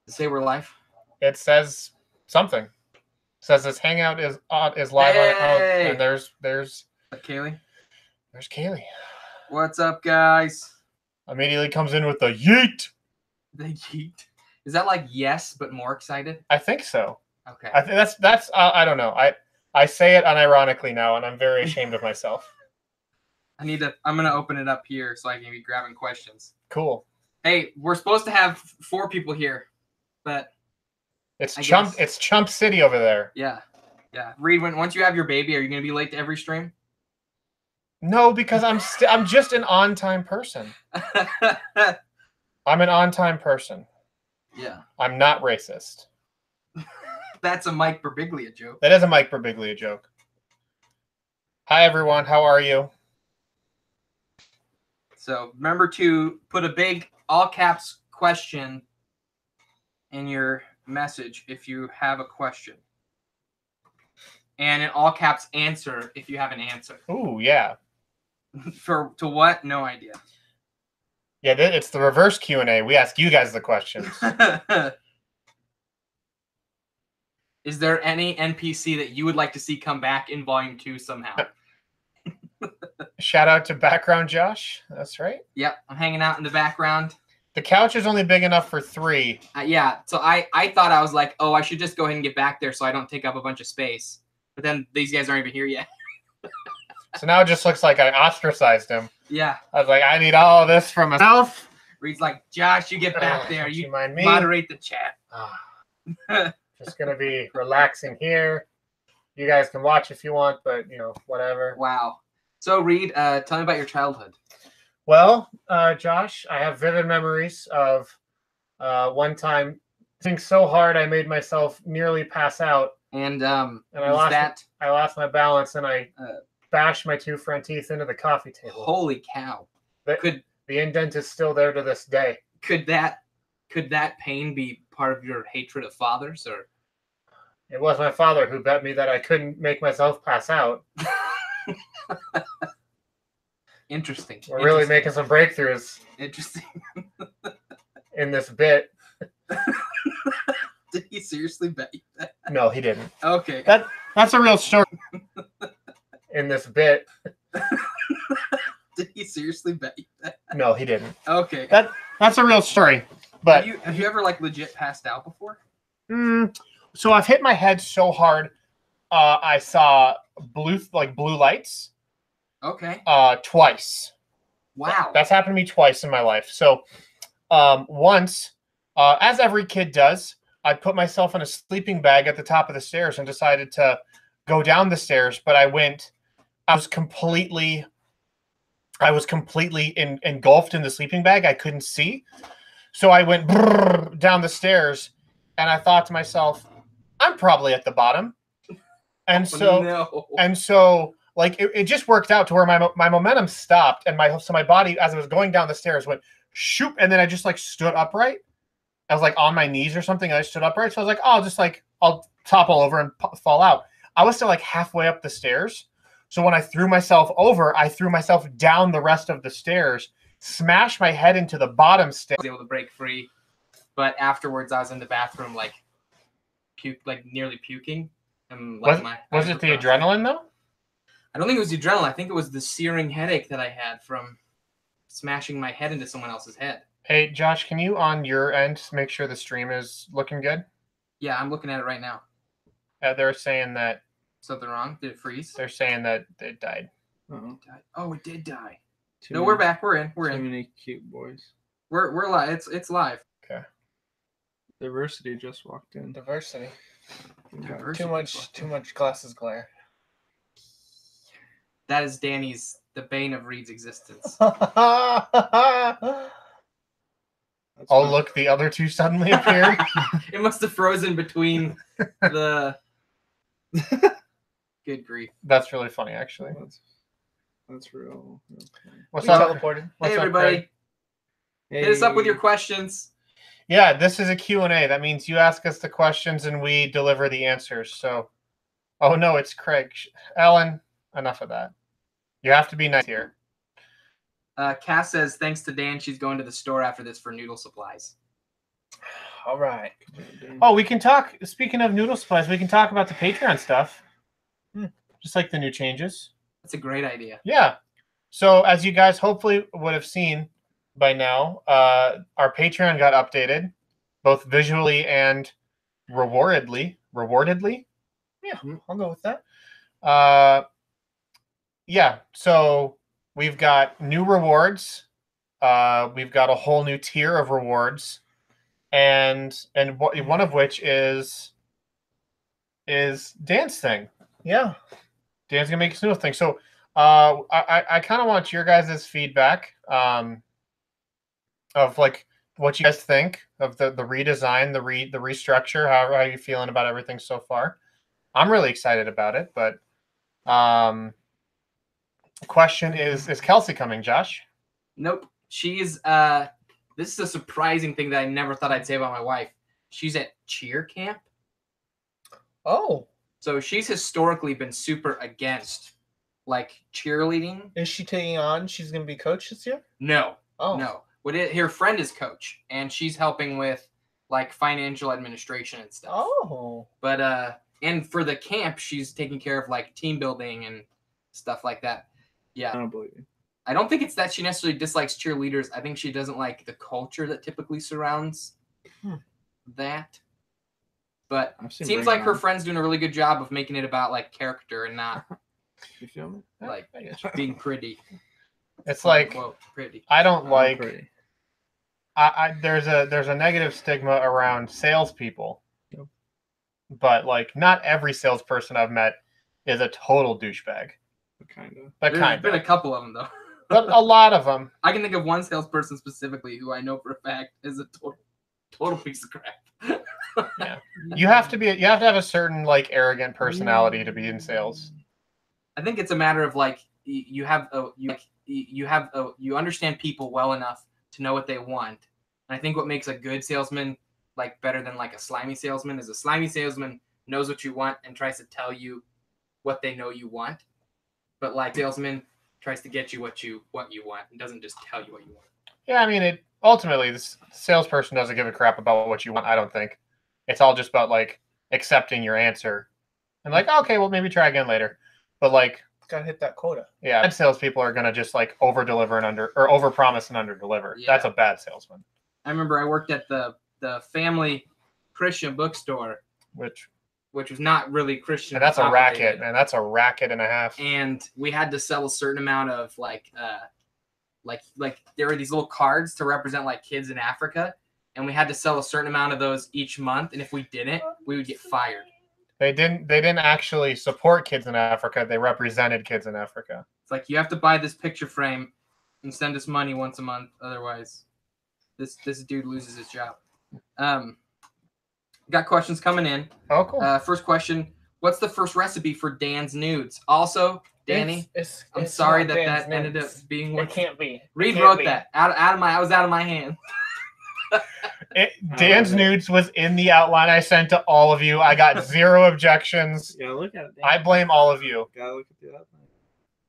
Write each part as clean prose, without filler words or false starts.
Say we're live. It says something. It says this hangout is live on it. And there's Kaylee. There's Kaylee. What's up, guys? Immediately comes in with the yeet. The yeet. Is that like yes, but more excited? I think so. Okay. I think that's I don't know. I say it unironically now, and I'm very ashamed of myself. I'm gonna open it up here so I can be grabbing questions. Cool. Hey, we're supposed to have 4 people here, but it's Chump City over there. Yeah. Reed, once you have your baby, are you gonna be late to every stream? No, because I'm just an on-time person. I'm an on-time person. Yeah. I'm not racist. That's a Mike Birbiglia joke. That is a Mike Birbiglia joke. Hi, everyone. How are you? So remember to put a big all caps question in your message if you have a question. And in all caps answer if you have an answer. Ooh, yeah. To what? No idea. Yeah, it's the reverse Q&A. We ask you guys the questions. Is there any NPC that you would like to see come back in Volume 2 somehow? Shout out to Background Josh. That's right. Yep, I'm hanging out in the background. The couch is only big enough for 3. Yeah, so I thought I was like, oh, I should just go ahead and get back there so I don't take up a bunch of space. But then these guys aren't even here yet. So now it just looks like I ostracized him. Yeah. I was like, I need all of this for myself. Reed's like, Josh, you get back there. You mind me? Moderate the chat. Just going to be relaxing here. You guys can watch if you want, but, whatever. Wow. So, Reed, tell me about your childhood. Well, Josh, I have vivid memories of one time singing so hard I made myself nearly pass out. And I lost my balance, and I bashed my 2 front teeth into the coffee table. Holy cow! The indent is still there to this day. Could that pain be part of your hatred of fathers, or? It was my father who bet me that I couldn't make myself pass out. Interesting. We're really making some breakthroughs. Interesting. In this bit. Did he seriously bet you that? No, he didn't. Okay. That's a real story. In this bit. Did he seriously bet you that? No, he didn't. Okay. That's a real story. But have you ever legit passed out before? So I've hit my head so hard, I saw blue lights. Okay. Twice. Wow. That's happened to me twice in my life. So, once, as every kid does, I put myself in a sleeping bag at the top of the stairs and decided to go down the stairs. But I was completely engulfed in the sleeping bag. I couldn't see. So I went down the stairs, and I thought to myself, I'm probably at the bottom. And so like it just worked out to where my momentum stopped, and my body, as I was going down the stairs, went shoop, and then I just stood upright. I was on my knees or something. And I stood upright, so I was like, I'll topple over and fall out. I was still halfway up the stairs, so when I threw myself over, I threw myself down the rest of the stairs, smashed my head into the bottom stair. I was able to break free, but afterwards I was in the bathroom nearly puking. And was it the adrenaline though? I don't think it was the adrenaline. I think it was the searing headache that I had from smashing my head into someone else's head. Hey, Josh, can you on your end make sure the stream is looking good? Yeah, I'm looking at it right now. They're saying that something wrong. Did it freeze? They're saying that it died. Oh, it did die. We're back. We're in. Too many cute boys. We're live. It's live. Okay. Diversity just walked in. Diversity. Too much glasses glare. That is the bane of Reed's existence. Oh, look, the other 2 suddenly appeared. It must have frozen between the... Good grief. That's really funny, actually. That's real. Okay. What's up? Teleported. Hey, everybody. Hit us up with your questions. Yeah, this is a Q&A. That means you ask us the questions and we deliver the answers. So, oh no, it's Craig. Ellen, enough of that. You have to be nice here. Cass says, thanks to Dan, she's going to the store after this for noodle supplies. All right. Oh, we can talk. Speaking of noodle supplies, we can talk about the Patreon stuff. Just like the new changes. That's a great idea. Yeah. So as you guys hopefully would have seen by now, our Patreon got updated, both visually and rewardedly. Yeah, I'll go with that. Yeah. So we've got new rewards. We've got a whole new tier of rewards, and one of which is Dan's thing. Yeah. Dan's gonna make a noodle thing. So I kind of want your guys' feedback of like what you guys think of the redesign, the restructure. How are you feeling about everything so far? I'm really excited about it, but the question is Kelsey coming, Josh? Nope. She's this is a surprising thing that I never thought I'd say about my wife. She's at cheer camp. Oh. So she's historically been super against like cheerleading. Is she taking on? She's going to be coach this year? No. Oh. No. Her friend is coach, and she's helping with like financial administration and stuff. Oh. But and for the camp, she's taking care of like team building and stuff like that. Yeah. I don't believe you. I don't think it's that she necessarily dislikes cheerleaders. I think she doesn't like the culture that typically surrounds that. But it seems like her friend's doing a really good job of making it about like character and not You feel me? like being pretty. It's like Quote, pretty. I don't like. Pretty. There's a negative stigma around salespeople, Yep. but like not every salesperson I've met is a total douchebag. Kind of. But There's been a couple of them though. But a lot of them. I can think of one salesperson specifically who I know for a fact is a total piece of crap. Yeah. You have to have a certain like arrogant personality to be in sales. I think it's a matter of like you understand people well enough to know what they want. And I think what makes a good salesman like better than like a slimy salesman is a slimy salesman knows what you want and tries to tell you what they know you want. But like salesman tries to get you what you want and doesn't just tell you what you want. Yeah, I mean ultimately the salesperson doesn't give a crap about what you want, I don't think. It's all just about like accepting your answer. And like, okay, well maybe try again later. But like gotta hit that quota. Yeah, bad salespeople are gonna just like over deliver and over promise and under deliver. Yeah. That's a bad salesman. I remember I worked at the family Christian bookstore, which was not really Christian. And that's a racket, man. That's a racket and a half. And we had to sell a certain amount of like there were these little cards to represent like kids in Africa, and we had to sell a certain amount of those each month. And if we didn't, we would get fired. They didn't actually support kids in Africa. They represented kids in Africa. It's like you have to buy this picture frame and send us money once a month, otherwise this dude loses his job. Got questions coming in. Oh, cool. First question: what's the first recipe for Dan's nudes? Also, Danny, I'm sorry that ended up being. It can't be. Reed wrote that out of my. I was out of my hand. Dan's nudes was in the outline I sent to all of you. I got 0 objections. Yeah, look at it. I blame all of you. Gotta look at the outline.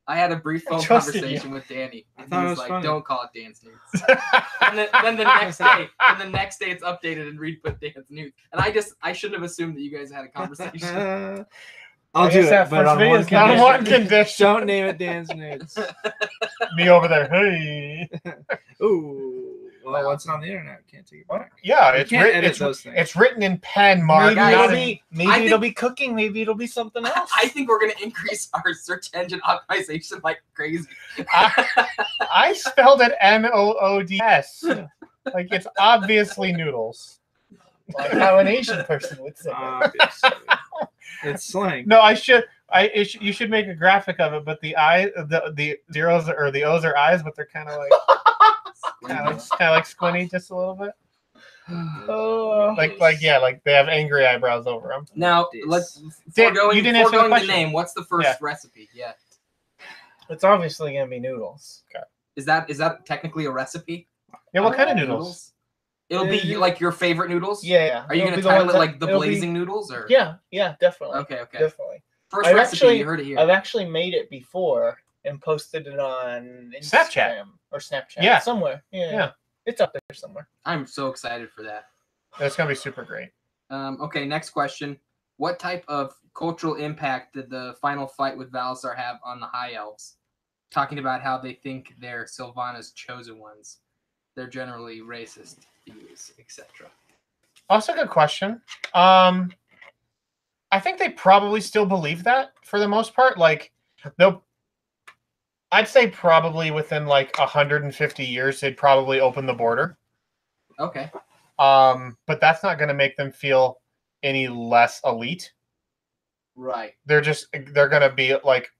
I had a brief phone conversation with Danny. I And thought he it was was like, funny. "Don't call it Dan's nudes." And then the next day, it's updated and Reed put Dan's nudes. And I shouldn't have assumed that you guys had a conversation. I'll do it, but on one condition. On one condition. Don't name it Dan's nudes. Me over there. Hey. Ooh. Well, what's on the internet? Can't take it back. Yeah, You it's can't written. edit those things. It's written in pen, Mark. Maybe Guys, it'll be cooking. Maybe it'll be something else. I think we're gonna increase our search engine optimization like crazy. I spelled it NOODS. Like it's obviously noodles. Like how an Asian person would say. Obviously. It's slang. No, you should make a graphic of it, but the zeros or the O's are eyes, but they're kind of like squinty just a little bit. Like they have angry eyebrows over them. Now let's Dan, foregoing you didn't answer the the question. name. What's the first recipe? Yeah, It's obviously gonna be noodles. is that technically a recipe? Yeah, what kind of noodles? It'll be like your favorite noodles. Yeah. Are you It'll gonna be the title ones it that- like the it'll be- blazing noodles or? Yeah, definitely. Okay. Definitely. First I've recipe. actually- You heard it here. I've actually made it before and posted it on Snapchat. Instagram or Snapchat. Yeah. Somewhere. Yeah. Yeah. It's up there somewhere. I'm so excited for that. It's gonna be super great. Okay, next question. What type of cultural impact did the final fight with Valazar have on the High Elves? Talking about how they think they're Sylvana's chosen ones. They're generally racist views, etc. Also, good question. I think they probably still believe that for the most part. Like, I'd say probably within like 150 years, they'd probably open the border. Okay. But that's not going to make them feel any less elite. Right. They're going to be like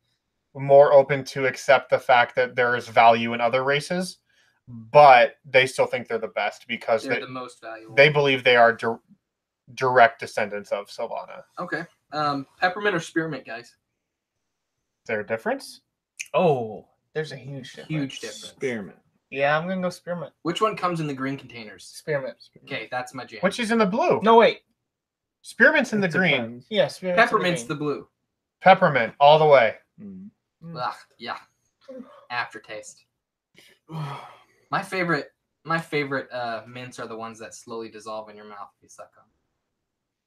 more open to accept the fact that there is value in other races, but they still think they're the best because they're the most valuable. They believe they are direct descendants of Sylvana. Okay. Peppermint or spearmint, guys? Is there a difference? Oh, there's a huge difference. Huge difference. Spearmint. Yeah, I'm gonna go spearmint. Which one comes in the green containers? Spearmint. Okay, that's my jam. Which is in the blue? No, wait. Spearmint's in the green. Depends. Yeah, spearmint's Peppermint's in the blue. Peppermint all the way. Mm. Ugh, yeah. Aftertaste. My favorite mints are the ones that slowly dissolve in your mouth if you suck on.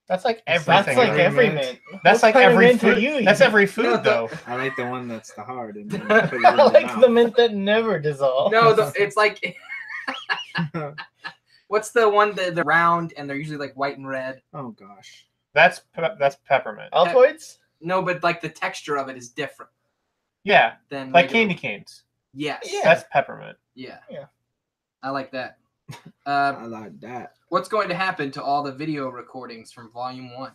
That's like That's everything. That's like Every every mint. mint. That's What like kind of every mint are food. you That's eating? every food though. I like the one that's the hard. And then put it in I your like mouth. the mint that never dissolves. No, it's like what's the one that they're round and they're usually like white and red? Oh gosh. That's peppermint. Altoids? No, but like the texture of it is different Yeah, than like regular- candy canes. Yes. Yeah. That's peppermint. Yeah. Yeah. I like that. I like that. What's going to happen to all the video recordings from Volume 1?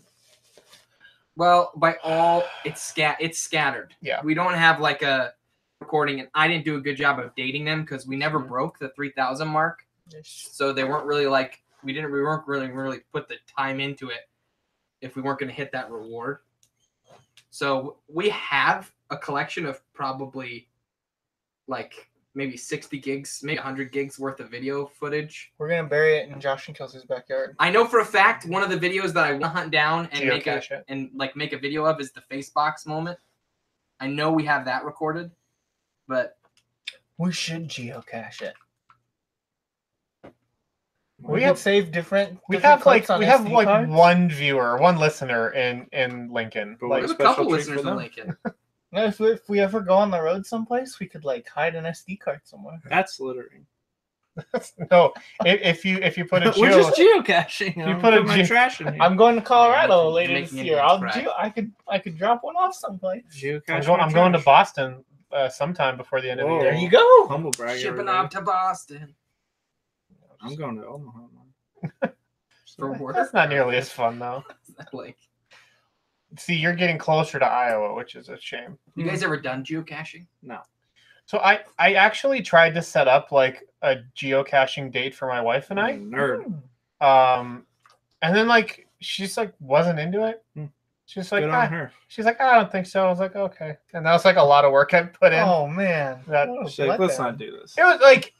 Well, by all, it's scattered. Yeah. We don't have like a recording, and I didn't do a good job of dating them because we never broke the 3,000 mark. So they weren't really like we weren't really put the time into it if we weren't going to hit that reward. So we have a collection of probably like maybe 60 gigs, maybe 100 gigs worth of video footage. We're gonna bury it in Josh and Kelsey's backyard. I know for a fact one of the videos that I want to hunt down and Geocache it. make a video of is the face box moment. I know we have that recorded, but We should geocache it. We We have- have save different. We different have like clips on SD SD cards. one viewer, one listener in Lincoln. But Like, there's a special couple treat listeners for in them. Lincoln. No, if we ever go on the road someplace, we could like hide an SD card somewhere. That's littering. no, if you put a We're geo, just geocaching. You You put a put my ge- trash in here. I'm going to Colorado making- later you're this making year. Indians I'll cry. do. I could drop one off someplace. Geocache I'm going to trash. Boston sometime before the end of the Whoa. year. There you go. Humble brag. Shipping everybody. up to Boston I'm going to Omaha. Man. for work. That's not nearly as fun though. Like, See, you're getting closer to Iowa, which is a shame. you guys ever done geocaching? No. So I actually tried to set up like a geocaching date for my wife and I. Nerd. And then like she's like wasn't into it. Hmm. She's like, Good on her. she's like, I don't think so. I was like, okay. And that was like a lot of work I put in. Oh man. That- What a She's like, let's letdown. not do this. It was like,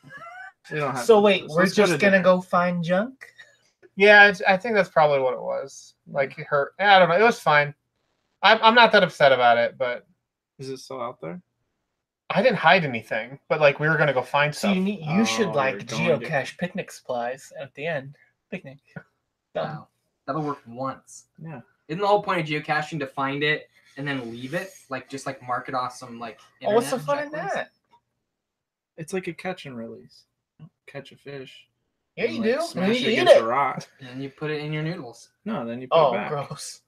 We don't have So to do wait, this. we're Let's go just to gonna dinner. go find junk? yeah, I think that's probably what it was. Like her, I don't know. It was fine. I'm not that upset about it, but Is it still out there? I didn't hide anything. But like we were gonna go find So stuff. you should Oh, like you're going to- geocache picnic supplies at the end. Picnic. Done. Wow, that'll work once. Yeah. Isn't the whole point of geocaching to find it and then leave it? Like just like mark it off some like. Oh, what's the internet fun in checklist? that? It's like a catch and release. Catch a fish. Yeah, and, you like, do. Smash You it eat against it. a rock. And you put it in your noodles. No, then you put Oh, it back. gross.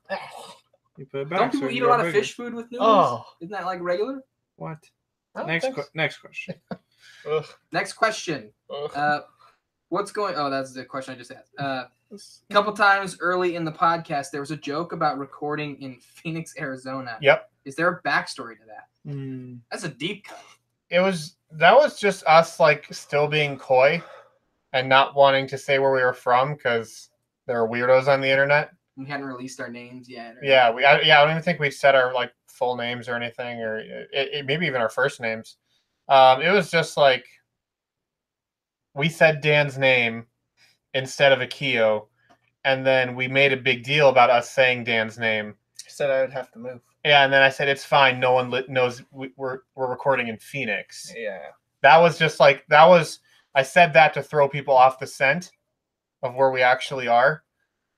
You put it back. Don't people so it eat can a lot grow of bigger. fish food with noodles? Oh. Isn't that like regular? What? I don't Next think so. next question. Ugh. Next question. Ugh. What's going? Oh, that's the question I just asked. A couple times early in the podcast, there was a joke about recording in Phoenix, Arizona. Yep. Is there a backstory to that? Hmm. That's a deep cut. That was just us like still being coy and not wanting to say where we were from because there are weirdos on the internet. We hadn't released our names yet. or- Yeah, I don't even think we said our like full names or anything, or maybe even our first names. It was just like we said Dan's name instead of Akio, and then we made a big deal about us saying Dan's name. Said I would have to move. Yeah, and then I said it's fine. No one knows we're recording in Phoenix. Yeah. That was just like that was. I said that to throw people off the scent. of where we actually are,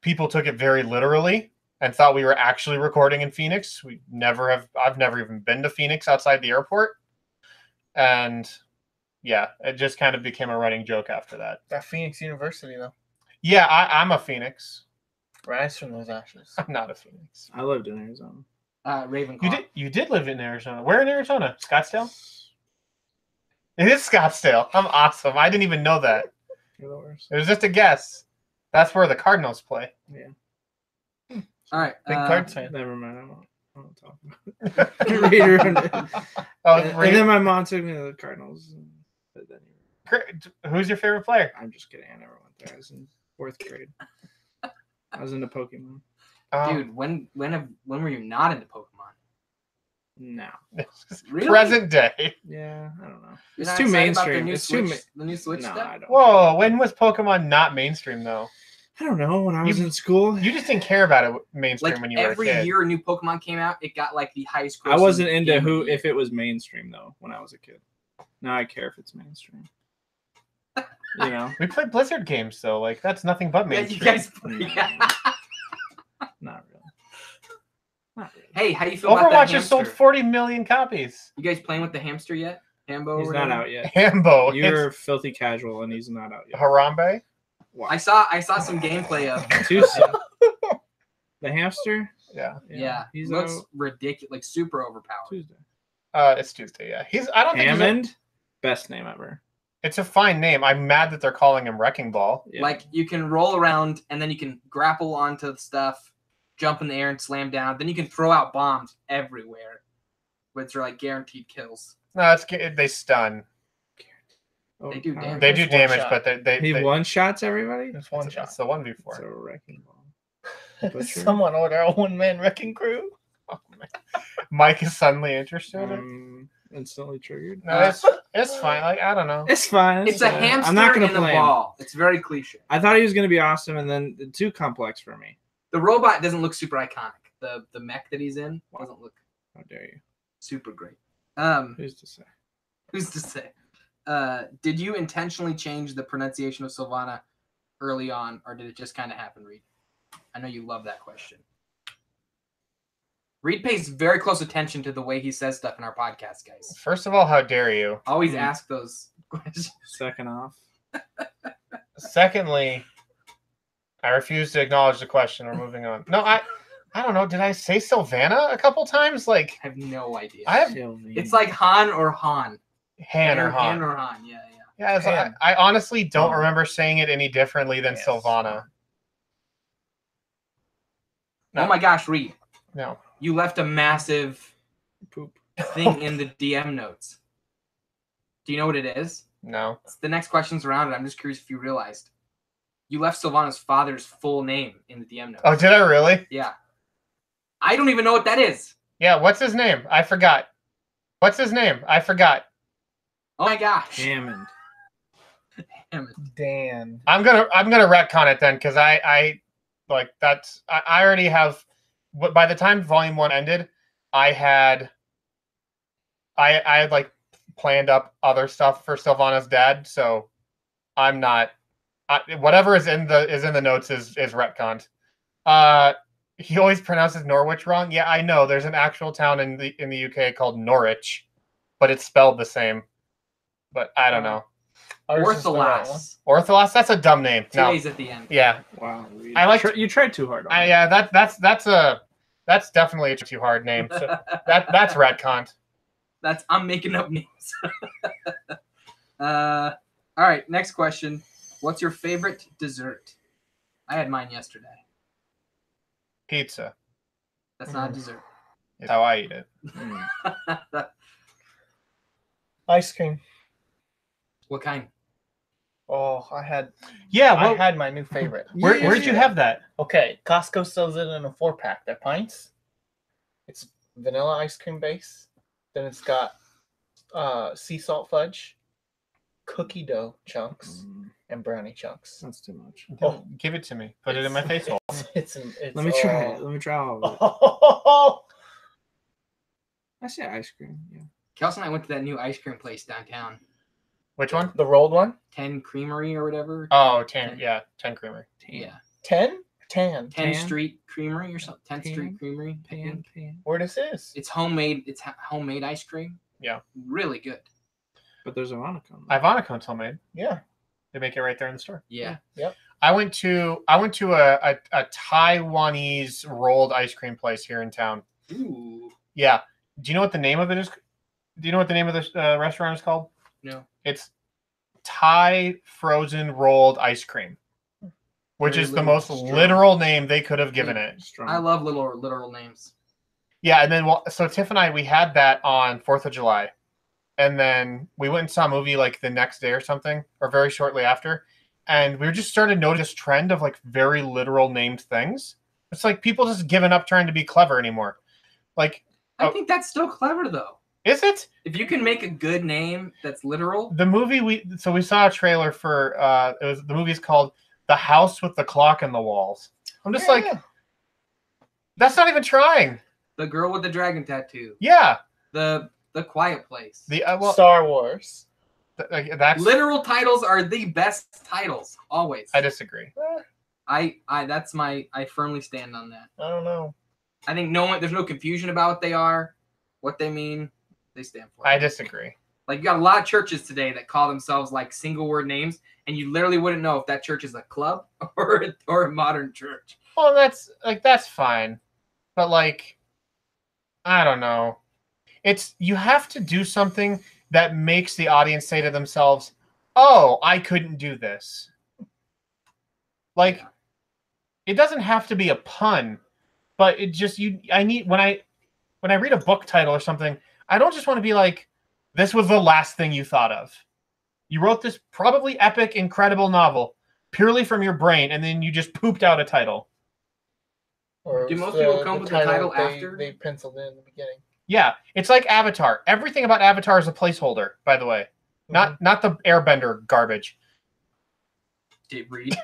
people took it very literally and thought we were actually recording in Phoenix. I've never even been to Phoenix outside the airport. And yeah, it just kind of became a running joke after that. That Phoenix University, though. Yeah, I'm a Phoenix. Rise from those ashes. I'm not a Phoenix. I lived in Arizona. Ravenclaw. You did live in Arizona. Where in Arizona? Scottsdale? It is Scottsdale. I'm awesome. I didn't even know that. You're the worst. It was just a guess. That's where the Cardinals play. Yeah. All right. Big Cards fan. Never mind. I won't talk about it. Raider. And then my mom took me to the Cardinals. But then, who's your favorite player? I'm just kidding. I never went there. I was in 4th grade. I was into Pokemon. Dude, when were you not into Pokemon? No. Really? Present day. Yeah, I don't know. You're It's not too excited about mainstream. the new Switch No, stuff? I don't. Whoa, when was Pokemon not mainstream though? I don't know. When I was in school, You just didn't care about it mainstream Like when you were a every kid. year a new Pokemon came out, it got like the highest. I wasn't into game of who the year. if it was mainstream though. When I was a kid, now I care if it's mainstream. You know, We played Blizzard games though. Like that's nothing but Yeah, mainstream. you guys. Yeah. not really. Not really. Hey, how you feel about that Overwatch has sold hamster? 40 million copies. You guys playing with the hamster yet? Hambo. He's or not whatever? out yet. Hambo. You're filthy casual, and he's not out It's yet. Harambe. I saw some gameplay of. Too soon. The hamster. Yeah. Yeah, he's looks out ridiculous, like super overpowered. Tuesday. It's Tuesday. Yeah. I don't think Hammond, best name ever. it's a fine name. I'm mad that they're calling him Wrecking Ball. Yeah. Like you can roll around and then you can grapple onto the stuff, jump in the air and slam down. Then you can throw out bombs everywhere, which are like guaranteed kills. No, they stun. Oh, They do how- damage. They do Just one damage, shot. but they He one shots everybody. It's one shot. It's the 1v4. It's a wrecking ball. Butcher. Someone order a one-man wrecking crew. Oh, man. Mike is suddenly interested. Instantly triggered. No, it's fine. Like I don't know. It's fine. It's a fine. hamster I'm not gonna and a play him. ball. It's very cliche. I thought he was gonna be awesome, and then too complex for me. The robot doesn't look super iconic. The mech that he's in doesn't look How dare you? super great. Who's to say? Who's to say? Did you intentionally change the pronunciation of Sylvana early on, or did it just kind of happen, Reed? I know you love that question. Reed pays very close attention to the way he says stuff in our podcast, guys. First of all, how dare you? Always ask those questions. Second off, Secondly, I refuse to acknowledge the question. We're moving on. No, I don't know. Did I say Sylvana a couple times? Like I have no idea. I have It's like Han or Han. Han or Han. Han or Han. Yeah, yeah. Yeah, it's Han. I honestly don't Han. remember saying it any differently than Yes. Sylvana. No. Oh my gosh, Reed. No. You left a massive poop. thing in the DM notes. Do you know what it is? No. The next question's around it. I'm just curious if you realized. You left Sylvana's father's full name in the DM notes. Oh, did I really? Yeah. I don't even know what that is. Yeah, what's his name? I forgot. What's his name? I forgot. Oh my gosh. Hammond. Damn it. Dan. I'm gonna retcon it then because I like that's I already have. By the time Volume 1 ended, I had like planned up other stuff for Sylvana's dad, so I'm not. Whatever is in the notes is retconned. He always pronounces Norwich wrong. Yeah, I know. There's an actual town in the UK called Norwich, but it's spelled the same. But I don't know. Ortholas. Ortholas. That's a dumb name. Two No. A's at the end. Yeah. Wow. I like you tried too hard. On it. Yeah. That's definitely a too hard name. So that's retconned. I'm making up names. All right, next question. What's your favorite dessert? I had mine yesterday. Pizza. That's not a dessert. Is how I eat it. Ice cream. What kind? Oh, I had my new favorite. Where did you have that? Okay, Costco sells it in a 4-pack. They're pints. It's vanilla ice cream base. Then it's got sea salt fudge, cookie dough chunks, and brownie chunks. That's too much. Oh. Give it to me. Put it in my face hole. It's Let me try it. Let me try all of it. Oh. I say ice cream. Yeah. Kelsey and I went to that new ice cream place downtown. Which one? The rolled one? 10 Creamery or whatever. Oh, 10. Yeah, 10 Creamery. Yeah. 10? 10. 10 Street Creamery or something. 10th Street Creamery. Pan. Where this is? It's homemade. It's homemade ice cream. Yeah. Really good. But there's Ivanacone. Ivanacone's homemade. Yeah. They make it right there in the store. Yeah. Yep. I went to a Taiwanese rolled ice cream place here in town. Ooh. Yeah. Do you know what the name of it is? Do you know what the name of this restaurant is called? No. It's Thai frozen rolled ice cream, which Very is the most literal name they could have given it. Strong. I love literal names. Yeah, and then so Tiff and I, we had that on 4th of July. And then we went and saw a movie like the next day or something, or very shortly after. And we were just starting to notice this trend of like very literal named things. It's like people just giving up trying to be clever anymore. Like, I think that's still clever though. is it? If you can make a good name that's literal. The movie we saw a trailer for the movie's called The House with the Clock in the Walls. I'm just like, that's not even trying. The Girl with the Dragon Tattoo. Yeah. The Quiet Place. The Star Wars. That's literal titles are the best titles always. I disagree. I firmly stand on that. I don't know. I think there's no confusion about what they are, what they mean. They stand for. I disagree. Like you got a lot of churches today that call themselves like single word names, and you literally wouldn't know if that church is a club or a modern church. Well, that's fine, but like, I don't know. You have to do something that makes the audience say to themselves, "Oh, I couldn't do this." Like, it doesn't have to be a pun, but it just I need when I read a book title or something, I don't just want to be like, "This was the last thing you thought of." You wrote this probably epic, incredible novel purely from your brain, and then you just pooped out a title. Or do most people come with the title after they penciled in the beginning? Yeah, it's like Avatar. Everything about Avatar is a placeholder, by the way. Not the Airbender garbage. Did read.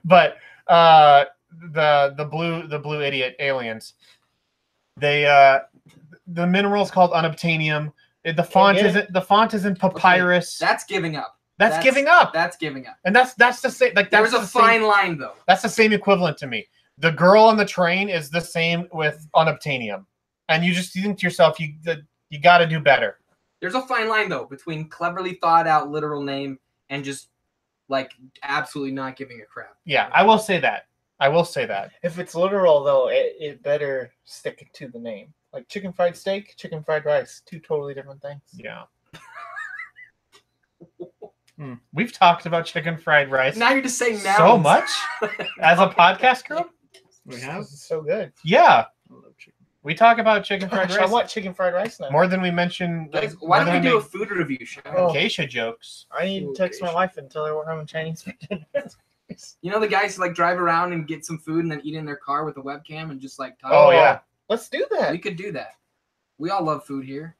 But the blue idiot aliens. They the mineral's called unobtainium. The font is in papyrus. Okay, that's giving up. That's giving up. That's giving up. And that's the same. Like there's a fine line though. That's the same equivalent to me. The girl on the train is the same with unobtainium. And you think to yourself, you got to do better. There's a fine line, though, between cleverly thought out literal name and just, like, absolutely not giving a crap. Yeah, I will say that. If it's literal, though, it better stick to the name. Like chicken fried steak, chicken fried rice. 2 totally different things. Yeah. We've talked about chicken fried rice. Now you're just saying now. So much? As a podcast group? We have? It's so good. Yeah. I love chicken. We talk about chicken fried rice. I want chicken fried rice now. More than we mentioned. Guys, why don't we do a food review show? Acacia jokes. I need to text my wife and tell her we're having Chinese for dinner. You know the guys who like drive around and get some food and then eat in their car with a webcam and just like talk? Oh, yeah. Let's do that. We could do that. We all love food here.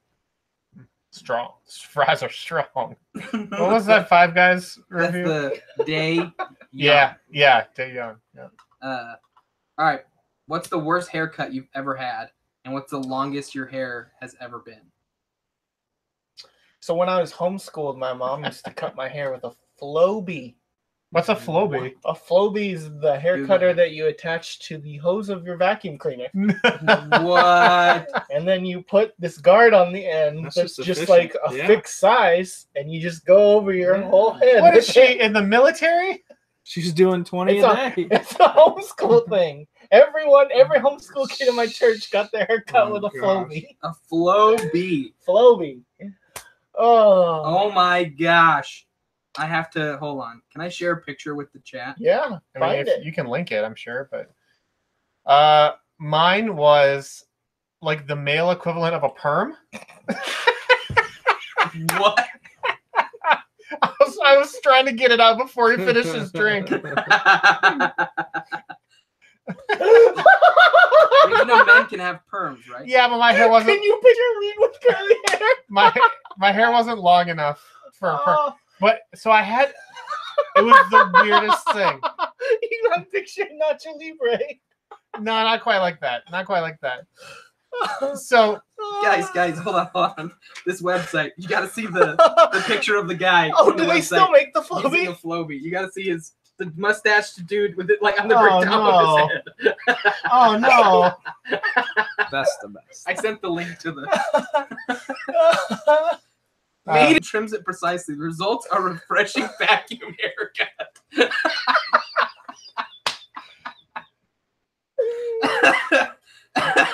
Strong. Fries are strong. What was that Five Guys review? That's the Day. Yeah, Day Young. Yeah. All right. What's the worst haircut you've ever had, and what's the longest your hair has ever been? So when I was homeschooled, my mom used to cut my hair with a Flowbee. What's a Flowbee? A Flowbee is the hair cutter that you attach to the hose of your vacuum cleaner. What? And then you put this guard on the end that's just like a fixed size, and you just go over your whole head. What is she, in the military? She's doing 20 a day. It's a homeschool thing. Every homeschool kid in my church got their hair cut with a Flowbee. A Flowbee. Flowbee. Oh my gosh. I have to hold on. Can I share a picture with the chat? Yeah. I mean, you can link it, I'm sure, but mine was like the male equivalent of a perm. What? I was trying to get it out before he finished his drink. Even though men can have perms, right? Yeah, but my hair wasn't. Can you picture me with curly hair? My hair wasn't long enough for a perm. But so I had. It was the weirdest thing. You got a picture Nacho Libre. No, not quite like that. Not quite like that. So guys, hold on. This website, you got to see the picture of the guy. Oh, on the do they website still make the using a Floby? Floby. You got to see the mustached dude with it like on the very top of his head. Oh no! That's the best. I sent the link to the. Made trims it precisely. The results are refreshing vacuum haircut.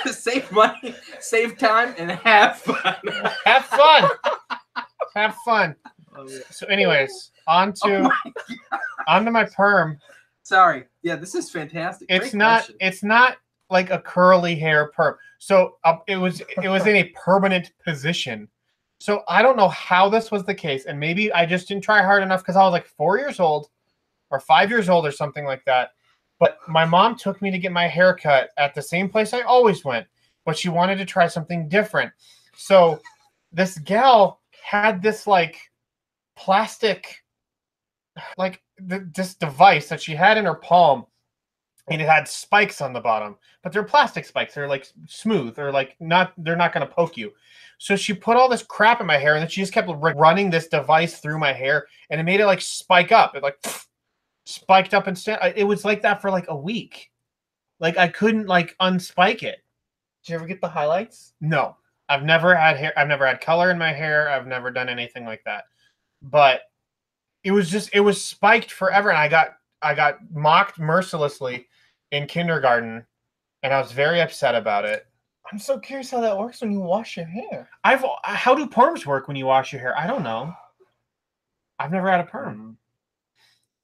Save money, save time, and have fun. Have fun. Have fun. So, anyways, on to my perm. Sorry. Yeah, this is fantastic. It's Great not. question. It's not like a curly hair perm. So it was in a permanent position. So I don't know how this was the case, and maybe I just didn't try hard enough because I was like 4 years old or 5 years old or something like that. But my mom took me to get my hair cut at the same place I always went, but she wanted to try something different. So this gal had this like plastic, like this device that she had in her palm, and it had spikes on the bottom, but they're plastic spikes. They're like smooth or like they're not going to poke you. So she put all this crap in my hair, and then she just kept running this device through my hair, and it made it like spike up. It like spiked up instead. It was like that for like a week. Like I couldn't like unspike it. Did you ever get the highlights? No, I've never had hair. I've never had color in my hair. I've never done anything like that. But it was spiked forever, and I got mocked mercilessly in kindergarten, and I was very upset about it. I'm so curious how that works when you wash your hair. How do perms work when you wash your hair? I don't know. I've never had a perm.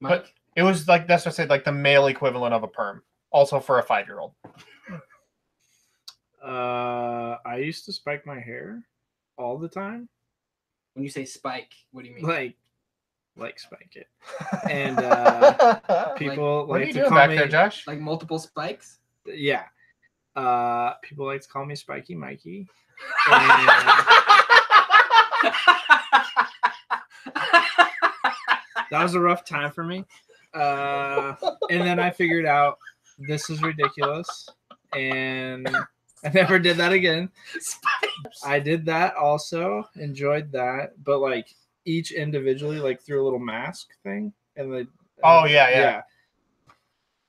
But it was like, that's what I said, like the male equivalent of a perm. Also for a 5-year-old. I used to spike my hair all the time. When you say spike, what do you mean? Like spike it. And people What are you like to doing call back me there, Josh? Like multiple spikes? Yeah. People like to call me Spiky Mikey. That was a rough time for me. And then I figured out this is ridiculous. And I never did that again. I did that also. Enjoyed that. But like each individually, like through a little mask thing. And the Oh, yeah.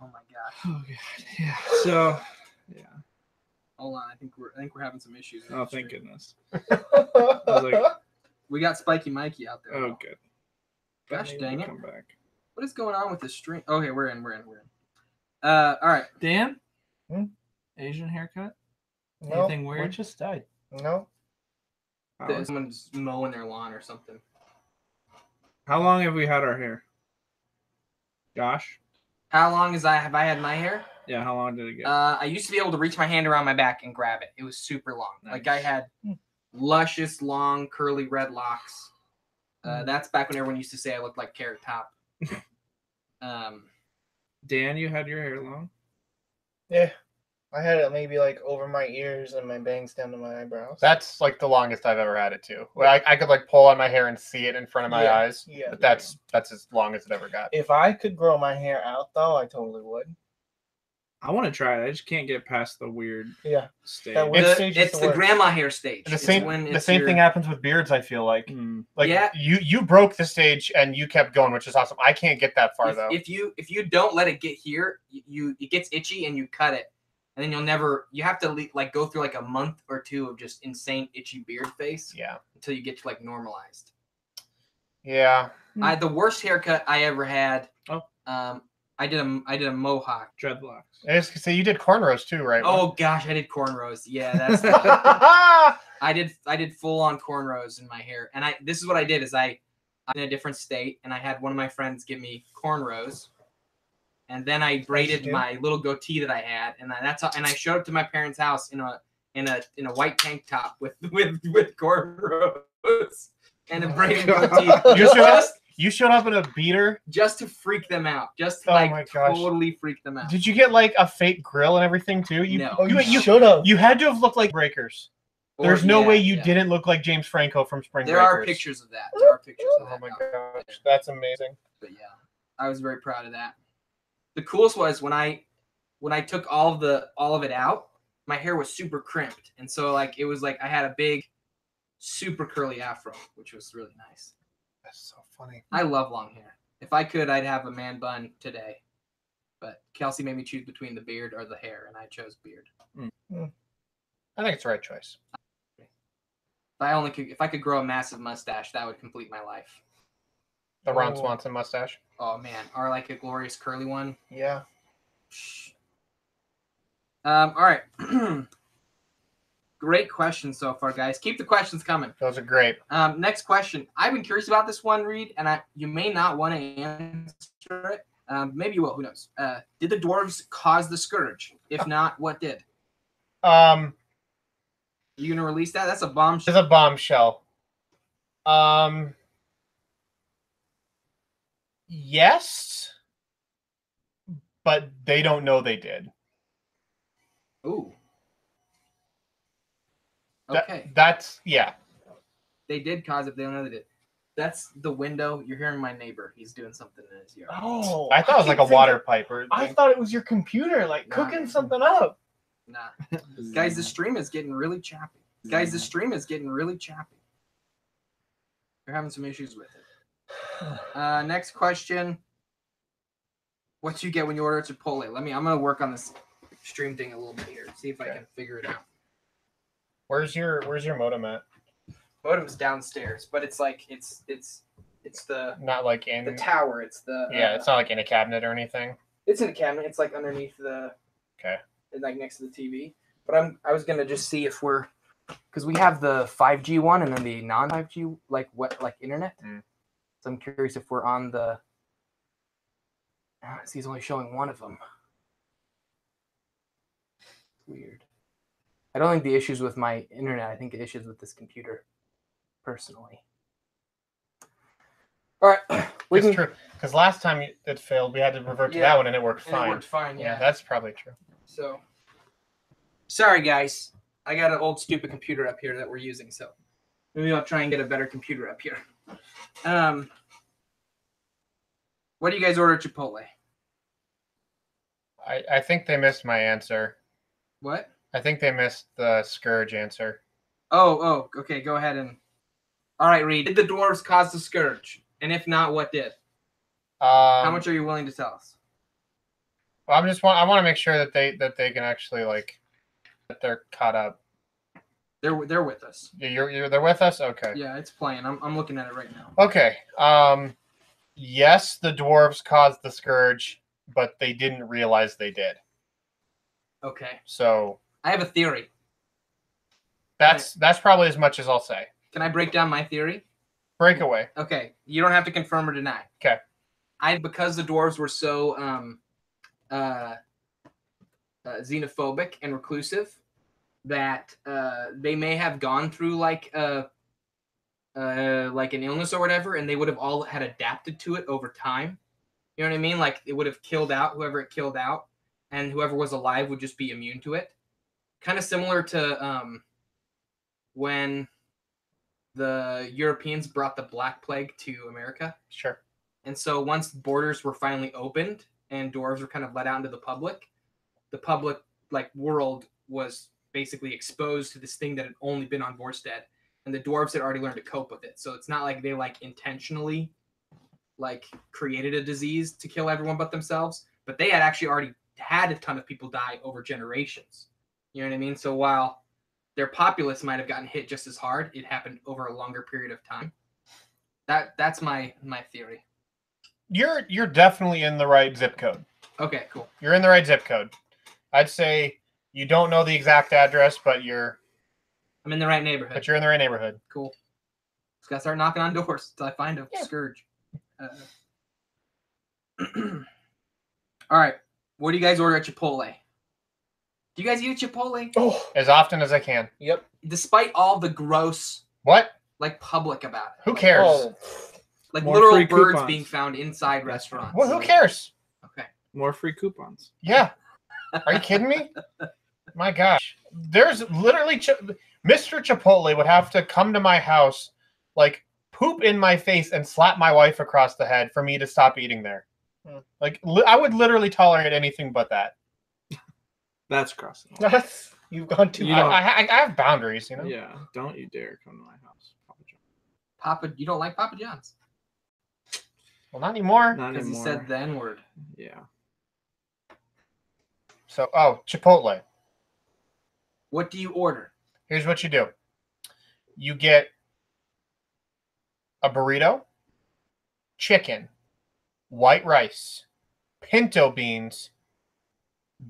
Oh my gosh. Oh god. Yeah. So yeah. Hold on, I think we're having some issues. Oh, thank goodness. I was like, we got Spiky Mikey out there. Oh, good. Gosh dang it! Come back. What is going on with this stream? Okay, we're in. All right. Dan, Asian haircut. No, Anything weird? What just died? no. Someone's mowing their lawn or something. How long have we had our hair? Josh? How long have I had my hair? Yeah, how long did it get? I used to be able to reach my hand around my back and grab it. It was super long. Nice. Like I had luscious, long, curly red locks. That's back when everyone used to say I looked like Carrot Top. Dan, you had your hair long? Yeah. I had it maybe like over my ears and my bangs down to my eyebrows. That's like the longest I've ever had it too. Well, I could like pull on my hair and see it in front of my eyes. Yeah. But that's as long as it ever got. If I could grow my hair out though, I totally would. I want to try it. I just can't get past the weird stage. That weird stage is It's the the worst. grandma hair stage. The same thing happens with beards, I feel like. Like Yeah. you broke the stage and you kept going, which is awesome. I can't get that far though. If you don't let it get here, it gets itchy and you cut it, and then you have to like go through like a month or two of just insane itchy beard face. Yeah. Until you get to like normalized. Yeah. The worst haircut I ever had. Oh. I did a mohawk. Dreadlocks. I was gonna say you did cornrows too, right? Oh gosh, I did cornrows. Yeah, that's. I did full on cornrows in my hair, and this is what I did is I'm in a different state, and I had one of my friends give me cornrows, and then I braided my little goatee that I had, and and I showed up to my parents' house in a white tank top with cornrows and a braided goatee. You showed up in a beater just to freak them out, just to totally freak them out. Did you get like a fake grill and everything too? No. You showed up. You had to have looked like Breakers. There's no way you didn't look like James Franco from Spring Breakers. There are pictures of that. Oh my gosh, that's amazing. But yeah, I was very proud of that. The coolest was when I took all of it out my hair was super crimped, and so like it was like I had a big, super curly afro, which was really nice. That's so funny. I love long hair. If I could, I'd have a man bun today, but Kelsey made me choose between the beard or the hair, and I chose beard. I think it's the right choice. If I could grow a massive mustache, that would complete my life. The Ron Swanson mustache. Oh man, or like a glorious curly one. Yeah. All right. Great questions so far, guys. Keep the questions coming. Those are great. Next question. I've been curious about this one, Reed, and you may not want to answer it. Maybe you will. Who knows? Did the dwarves cause the scourge? If not, what did? You gonna release that? That's a bombshell. It's a bombshell. Yes, but they don't know they did. Ooh. Okay. That's yeah. They did cause it. They don't know they did. That's the window. You're hearing my neighbor. He's doing something in his yard. Oh, I thought it was like a water pipe. I thought it was your computer, like cooking something up. Nah. Guys, the stream is getting really choppy. Guys, the stream is getting really choppy. We're having some issues with it. Next question. What do you get when you order at Chipotle? I'm gonna work on this stream thing a little bit here. See if I can figure it out. Where's your modem at? Modem's downstairs, but it's like it's the Not like in the tower. It's the it's not like in a cabinet or anything. It's in a cabinet. It's like underneath the like next to the TV. But I was gonna just see if we're because we have the 5G one and then the non-5G like internet. So I'm curious if we're on the. He's only showing one of them. Weird. I don't think the issue's with my internet. I think the issue's with this computer, personally. All right. It's true. Because last time it failed, we had to revert to that one and it worked fine. It worked fine, yeah. That's probably true. So, sorry, guys. I got an old stupid computer up here that we're using, so maybe I'll try and get a better computer up here. What do you guys order at Chipotle? I think they missed my answer. What? I think they missed the scourge answer. Oh, okay. Go ahead and. All right, Reed. Did the dwarves cause the scourge? And if not, what did? How much are you willing to tell us? Well, I want to make sure that they can actually that they're caught up. They're with us. They're with us. Okay. Yeah, it's playing. I'm looking at it right now. Okay. Yes, the dwarves caused the scourge, but they didn't realize they did. Okay. So I have a theory. That's probably as much as I'll say. Can I break down my theory? Break away. Okay. You don't have to confirm or deny. Okay. Because the dwarves were so xenophobic and reclusive that they may have gone through like an illness or whatever, and they would have all had adapted to it over time. You know what I mean? Like it would have killed out whoever it killed out, and whoever was alive would just be immune to it. Kind of similar to when the Europeans brought the Black Plague to America. Sure. And so once borders were finally opened and dwarves were kind of let out into the public world was basically exposed to this thing that had only been on Vorstead, and the dwarves had already learned to cope with it. So it's not like they intentionally created a disease to kill everyone but themselves, but they had actually already had a ton of people die over generations. You know what I mean? So while their populace might have gotten hit just as hard, it happened over a longer period of time. That's my theory. You're definitely in the right zip code. Okay, cool. You're in the right zip code. I'd say you don't know the exact address, but I'm in the right neighborhood. But you're in the right neighborhood. Cool. Just gotta start knocking on doors until I find a scourge. All right. What do you guys order at Chipotle? Do you guys eat at Chipotle? Oh, as often as I can. Yep. Despite all the gross, public about it. Who cares? Oh. More literal free birds coupons. being found inside restaurants. Well, who cares? Okay. More free coupons. Yeah. Are you kidding me? My gosh. There's literally Mr. Chipotle would have to come to my house, poop in my face and slap my wife across the head for me to stop eating there. I would literally tolerate anything but that. That's crossing. You've gone too You far. don't- I have boundaries, you know. Yeah, don't you dare come to my house, Papa John. Papa, you don't like Papa John's Well, not anymore. Not because he anymore. said the N word. Yeah. So, Chipotle. What do you order? Here's what you do. You get a burrito, chicken, white rice, pinto beans,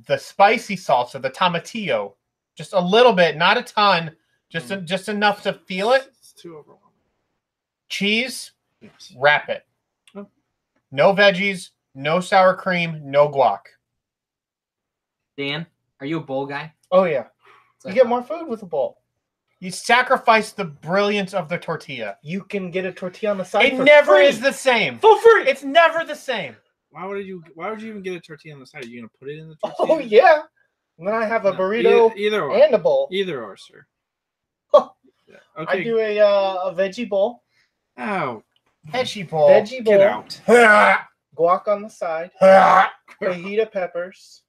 the spicy salsa, the tomatillo, just a little bit, not a ton, just enough to feel it. It's too overwhelming. Cheese, Yes. wrap it. Oh. No veggies, no sour cream, no guac. Dan, are you a bowl guy? Oh yeah. So You get more food with a bowl. You sacrifice the brilliance of the tortilla. You can get a tortilla on the side. It for never free. is the same. For free. It's never the same. Why would you even get a tortilla on the side? Are you gonna put it in the tortilla? Oh yeah. And then I have a No, burrito either or. and a bowl. Either or, sir. Huh. Yeah. I Okay. do a veggie bowl. Oh, Veggie bowl. Veggie bowl. get out. Guac on the side. Fajita peppers.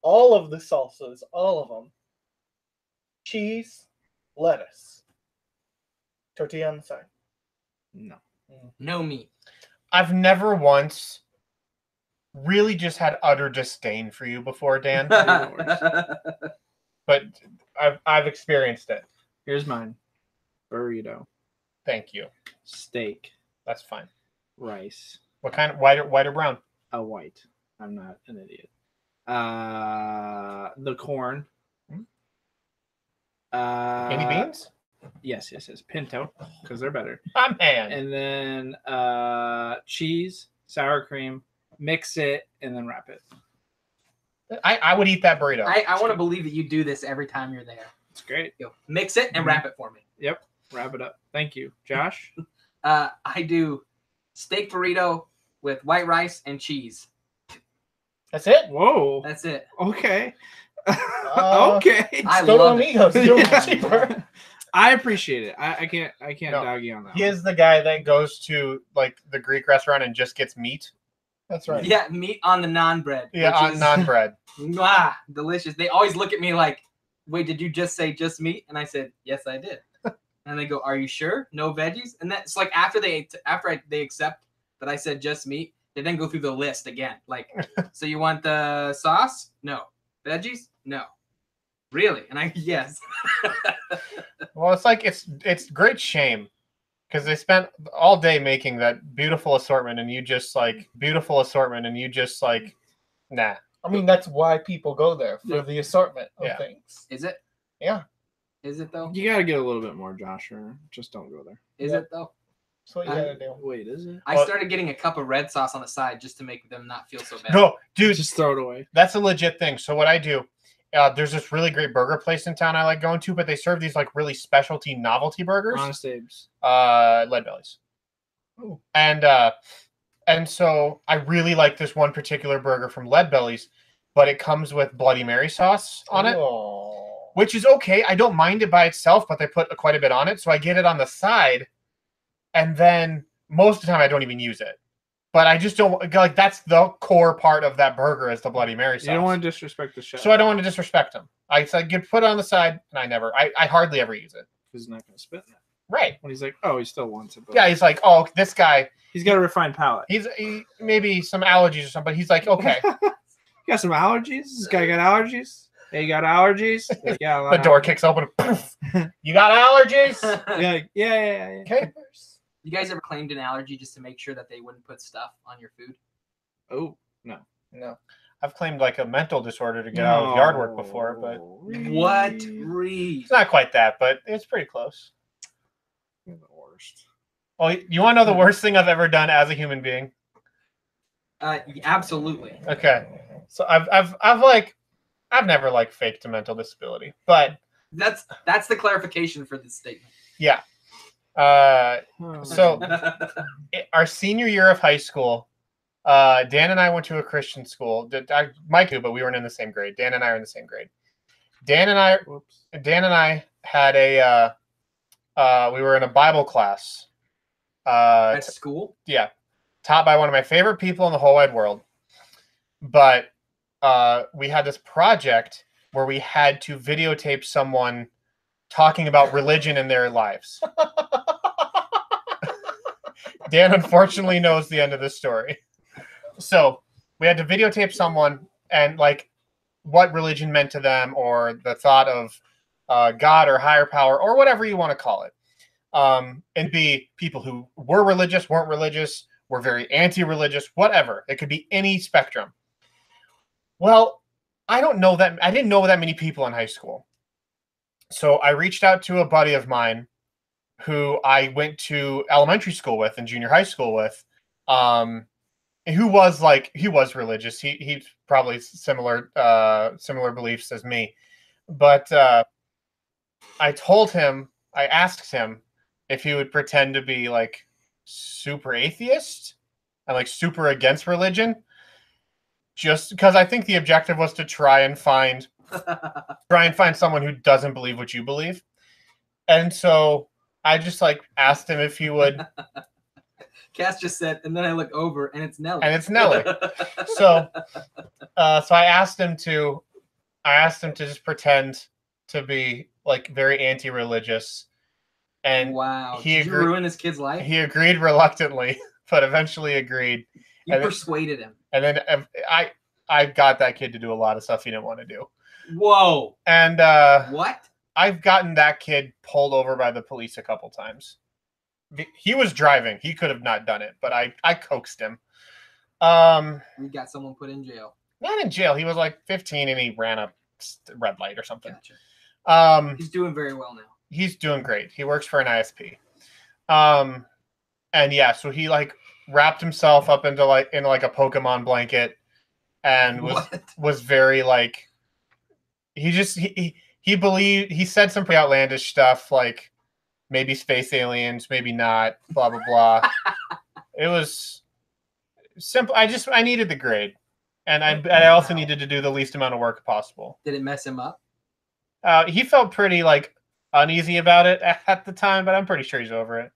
All of the salsas. All of them. Cheese. Lettuce. Tortilla on the side. No. No meat. I've never once really just had utter disdain for you before, Dan, but I've experienced it. Here's mine. Burrito, Thank you. steak, That's fine. rice, What kind of white or brown? a white. I'm not an idiot. The corn. Any beans? Yes. Pinto, because they're better. I'm man. And then cheese, sour cream, mix it, and then wrap it. I would eat that burrito. I want to believe that you do this every time you're there. It's great. You mix it and wrap it for me. Yep. Wrap it up. Thank you, Josh. I do steak burrito with white rice and cheese. That's it. Whoa. That's it. Okay. Uh, Okay. I Still love don't it. eat those. Still Yeah. cheaper. I appreciate it. I can't No. dog you on that. He one. is the guy that goes to like the Greek restaurant and just gets meat. That's right. Yeah, meat on the naan bread. Yeah, which on is, naan bread. Mwah, delicious. They always look at me like, "Wait, did you just say just meat?" And I said, "Yes, I did." And they go, "Are you sure? No veggies?" And that's like after they accept that I said just meat, they then go through the list again. Like, so you want the sauce? No. Veggies? No. Really? And I yes. Well, it's like it's great shame because they spent all day making that beautiful assortment, and you just like nah. I mean, that's why people go there for Yeah. the assortment of Yeah. things. Is it? Yeah. Is it though? You gotta get a little bit more, Josh, or just don't go there. Is Yeah. it though? That's what you gotta do. Wait, is it? I Well- started getting a cup of red sauce on the side just to make them not feel so bad. No, dude, Just throw it away. that's a legit thing. So what I do, there's this really great burger place in town I like going to, but they serve these like really specialty novelty burgers. Honest Abe's. Lead bellies. Ooh. And so I really like this one particular burger from Lead Bellies, but it comes with Bloody Mary sauce on it, Oh. which is okay. I don't mind it by itself, but they put quite a bit on it, so I get it on the side, and then most of the time I don't even use it. But I just don't like that's the core part of that burger is the Bloody Mary sauce. You don't want to disrespect the chef. So I don't want to disrespect him. I said, "Get put it on the side," and I hardly ever use it. He's not gonna spit in it. Right? When he's like, oh, he still wants it. But Yeah. He's like, "Oh, this guy. he's got a refined palate. He maybe some allergies or something." But he's like, "Okay." You got some allergies? This guy got allergies? Hey, you got allergies? Like, yeah, a lot The of door allergies. kicks open. Poof. You got allergies? Yeah, like, yeah. Okay. You guys ever claimed an allergy just to make sure that they wouldn't put stuff on your food? Oh, no. No. I've claimed like a mental disorder to get out of yard work before, but What? Reed? it's not quite that, but it's pretty close. You're the worst. Oh, you want to know the worst thing I've ever done as a human being? Absolutely. Okay. So I've never like faked a mental disability, but That's the clarification for this statement. yeah. Oh. So our senior year of high school, Dan and I went to a Christian school. Mike too, but we weren't in the same grade. Dan and I are in the same grade. Dan and I had we were in a Bible class. At school? Yeah, taught by one of my favorite people in the whole wide world. But we had this project where we had to videotape someone talking about religion in their lives. Dan unfortunately knows the end of this story. So we had to videotape someone and like what religion meant to them, or the thought of God or higher power or whatever you want to call it. And be people who were religious, weren't religious, were very anti-religious, whatever. It could be any spectrum. Well, I didn't know that many people in high school. So I reached out to a buddy of mine who I went to elementary school with and junior high school with, who was religious. He's probably similar beliefs as me. But I asked him if he would pretend to be like super atheist and like super against religion, just because I think the objective was to try and find someone who doesn't believe what you believe. And so I just like asked him if he would. Cass just said, and then I look over and it's Nelly. So I asked him to just pretend to be like very anti-religious. And wow, did you ruin this kid's life? He agreed reluctantly, but eventually agreed. You persuaded him. And then I got that kid to do a lot of stuff he didn't want to do. Whoa. And what? I've gotten that kid pulled over by the police a couple times. He was driving. He could have not done it, but I coaxed him. You got someone put in jail. Not in jail. He was like 15 and he ran a red light or something. Gotcha. He's doing very well now. He's doing great. He works for an ISP. And yeah, so he like wrapped himself up into like a Pokemon blanket and was very like, he believed, he said some pretty outlandish stuff like maybe space aliens, maybe not, blah blah blah. It was simple. I needed the grade, and I also needed to do the least amount of work possible. Did it mess him up? He felt pretty like uneasy about it at the time, but I'm pretty sure he's over it.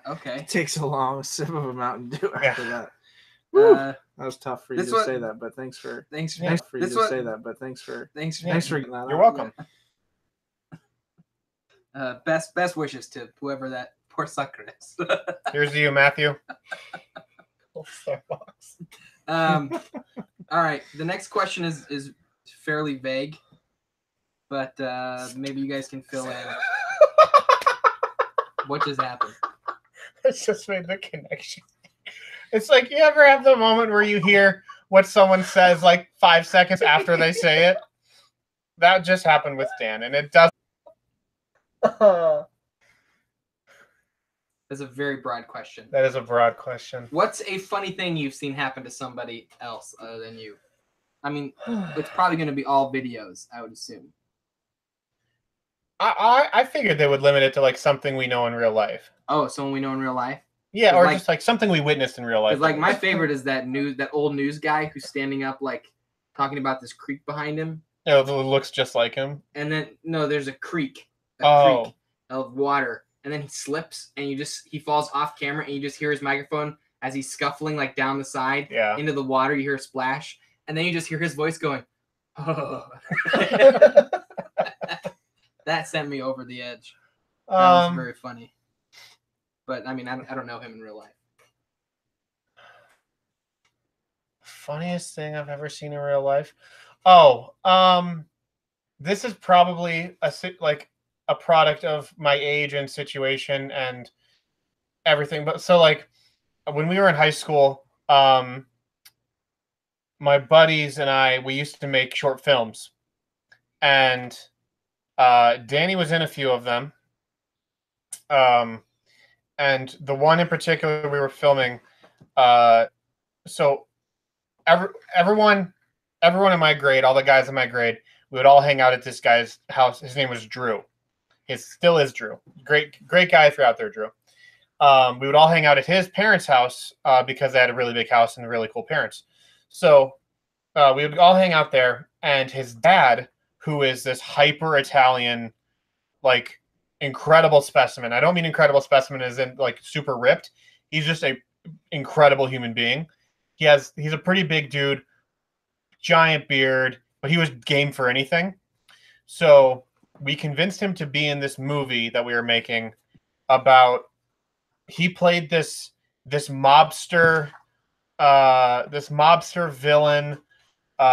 Okay. It takes a long sip of a Mountain Dew after that. That was tough for you to say that, but thanks for getting that out. You're welcome. Best wishes to whoever that poor sucker is. Here's to you, Matthew. All right. The next question is fairly vague, but maybe you guys can fill in. What just happened? I just made the connection. It's like, you ever have the moment where you hear what someone says like 5 seconds after they say it? That just happened with Dan, and it does. That's a very broad question. That is a broad question. What's a funny thing you've seen happen to somebody else other than you? I mean, it's probably going to be all videos, I would assume. I figured they would limit it to like something we know in real life. Oh, someone we know in real life? Yeah, or like, just like something we witnessed in real life. Like my favorite is that old news guy who's standing up like talking about this creek behind him. Oh, it looks just like him. And then there's a creek of water, and then he slips and he falls off camera, and you just hear his microphone as he's scuffling like down the side into the water. You hear a splash, and then you just hear his voice going, "Oh." That sent me over the edge. That was very funny. But I mean, I don't know him in real life. Funniest thing I've ever seen in real life. Oh, this is probably a product of my age and situation and everything. But so like when we were in high school, my buddies and we used to make short films, and Danny was in a few of them. And the one in particular we were filming, so everyone in my grade, all the guys in my grade, we would all hang out at this guy's house. His name was Drew. He still is Drew. Great guy if you're out there, Drew. We would all hang out at his parents' house because they had a really big house and really cool parents. So we would all hang out there, and his dad, who is this hyper Italian, like incredible specimen. I don't mean incredible specimen as in like super ripped. He's just a incredible human being. He's a pretty big dude, giant beard, but he was game for anything. So we convinced him to be in this movie that we were making about. He played this mobster villain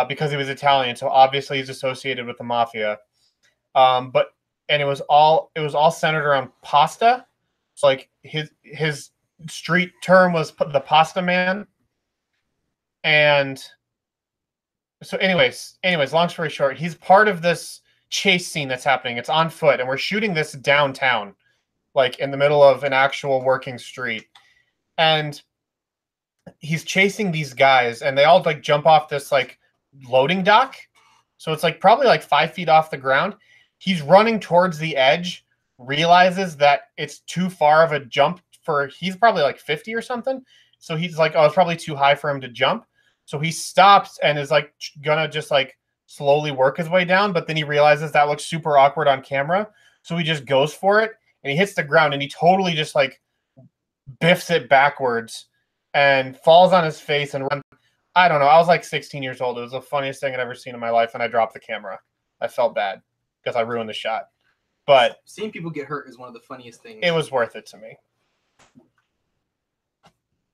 because he was Italian, so obviously he's associated with the mafia. But it was all centered around pasta. So like his street term was the Pasta Man. And so anyways, long story short, he's part of this chase scene that's happening. It's on foot, and we're shooting this downtown, like in the middle of an actual working street. And he's chasing these guys, and they all like jump off this like loading dock. So it's like probably like 5 feet off the ground. He's running towards the edge, realizes that it's too far of a jump he's probably like 50 or something. So he's like, oh, it's probably too high for him to jump. So he stops and is like gonna just like slowly work his way down. But then he realizes that looks super awkward on camera. So he just goes for it and he hits the ground and he totally just like biffs it backwards and falls on his face and runs. I don't know. I was like 16 years old. It was the funniest thing I'd ever seen in my life. And I dropped the camera. I felt bad because I ruined the shot. But seeing people get hurt is one of the funniest things. It was worth it to me.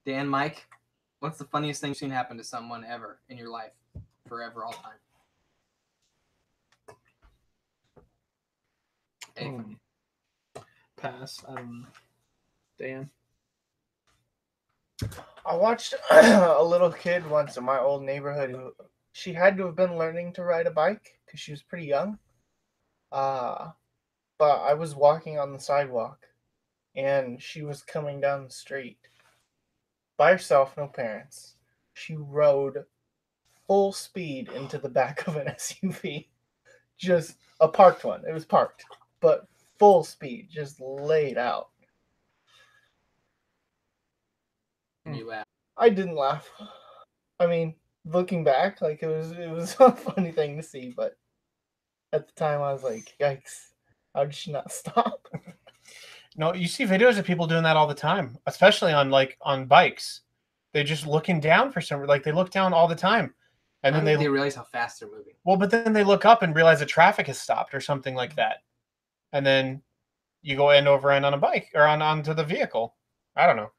Dan, Mike, what's the funniest thing you've seen happen to someone ever in your life? Forever, all time. Pass. I don't know. Dan? I watched a little kid once in my old neighborhood who she had to have been learning to ride a bike because she was pretty young. But I was walking on the sidewalk and she was coming down the street by herself, no parents. She rode full speed into the back of an SUV. Just a parked one. It was parked, but full speed, just laid out. You laugh. I didn't laugh. I mean, looking back, like it was a funny thing to see, but at the time I was like, yikes, how did she not stop? No, you see videos of people doing that all the time, especially on bikes. They're just looking down for some, like they look down all the time. And then they realize how fast they're moving. Well, but then they look up and realize the traffic has stopped or something like that. And then you go end over end on a bike or onto the vehicle. I don't know.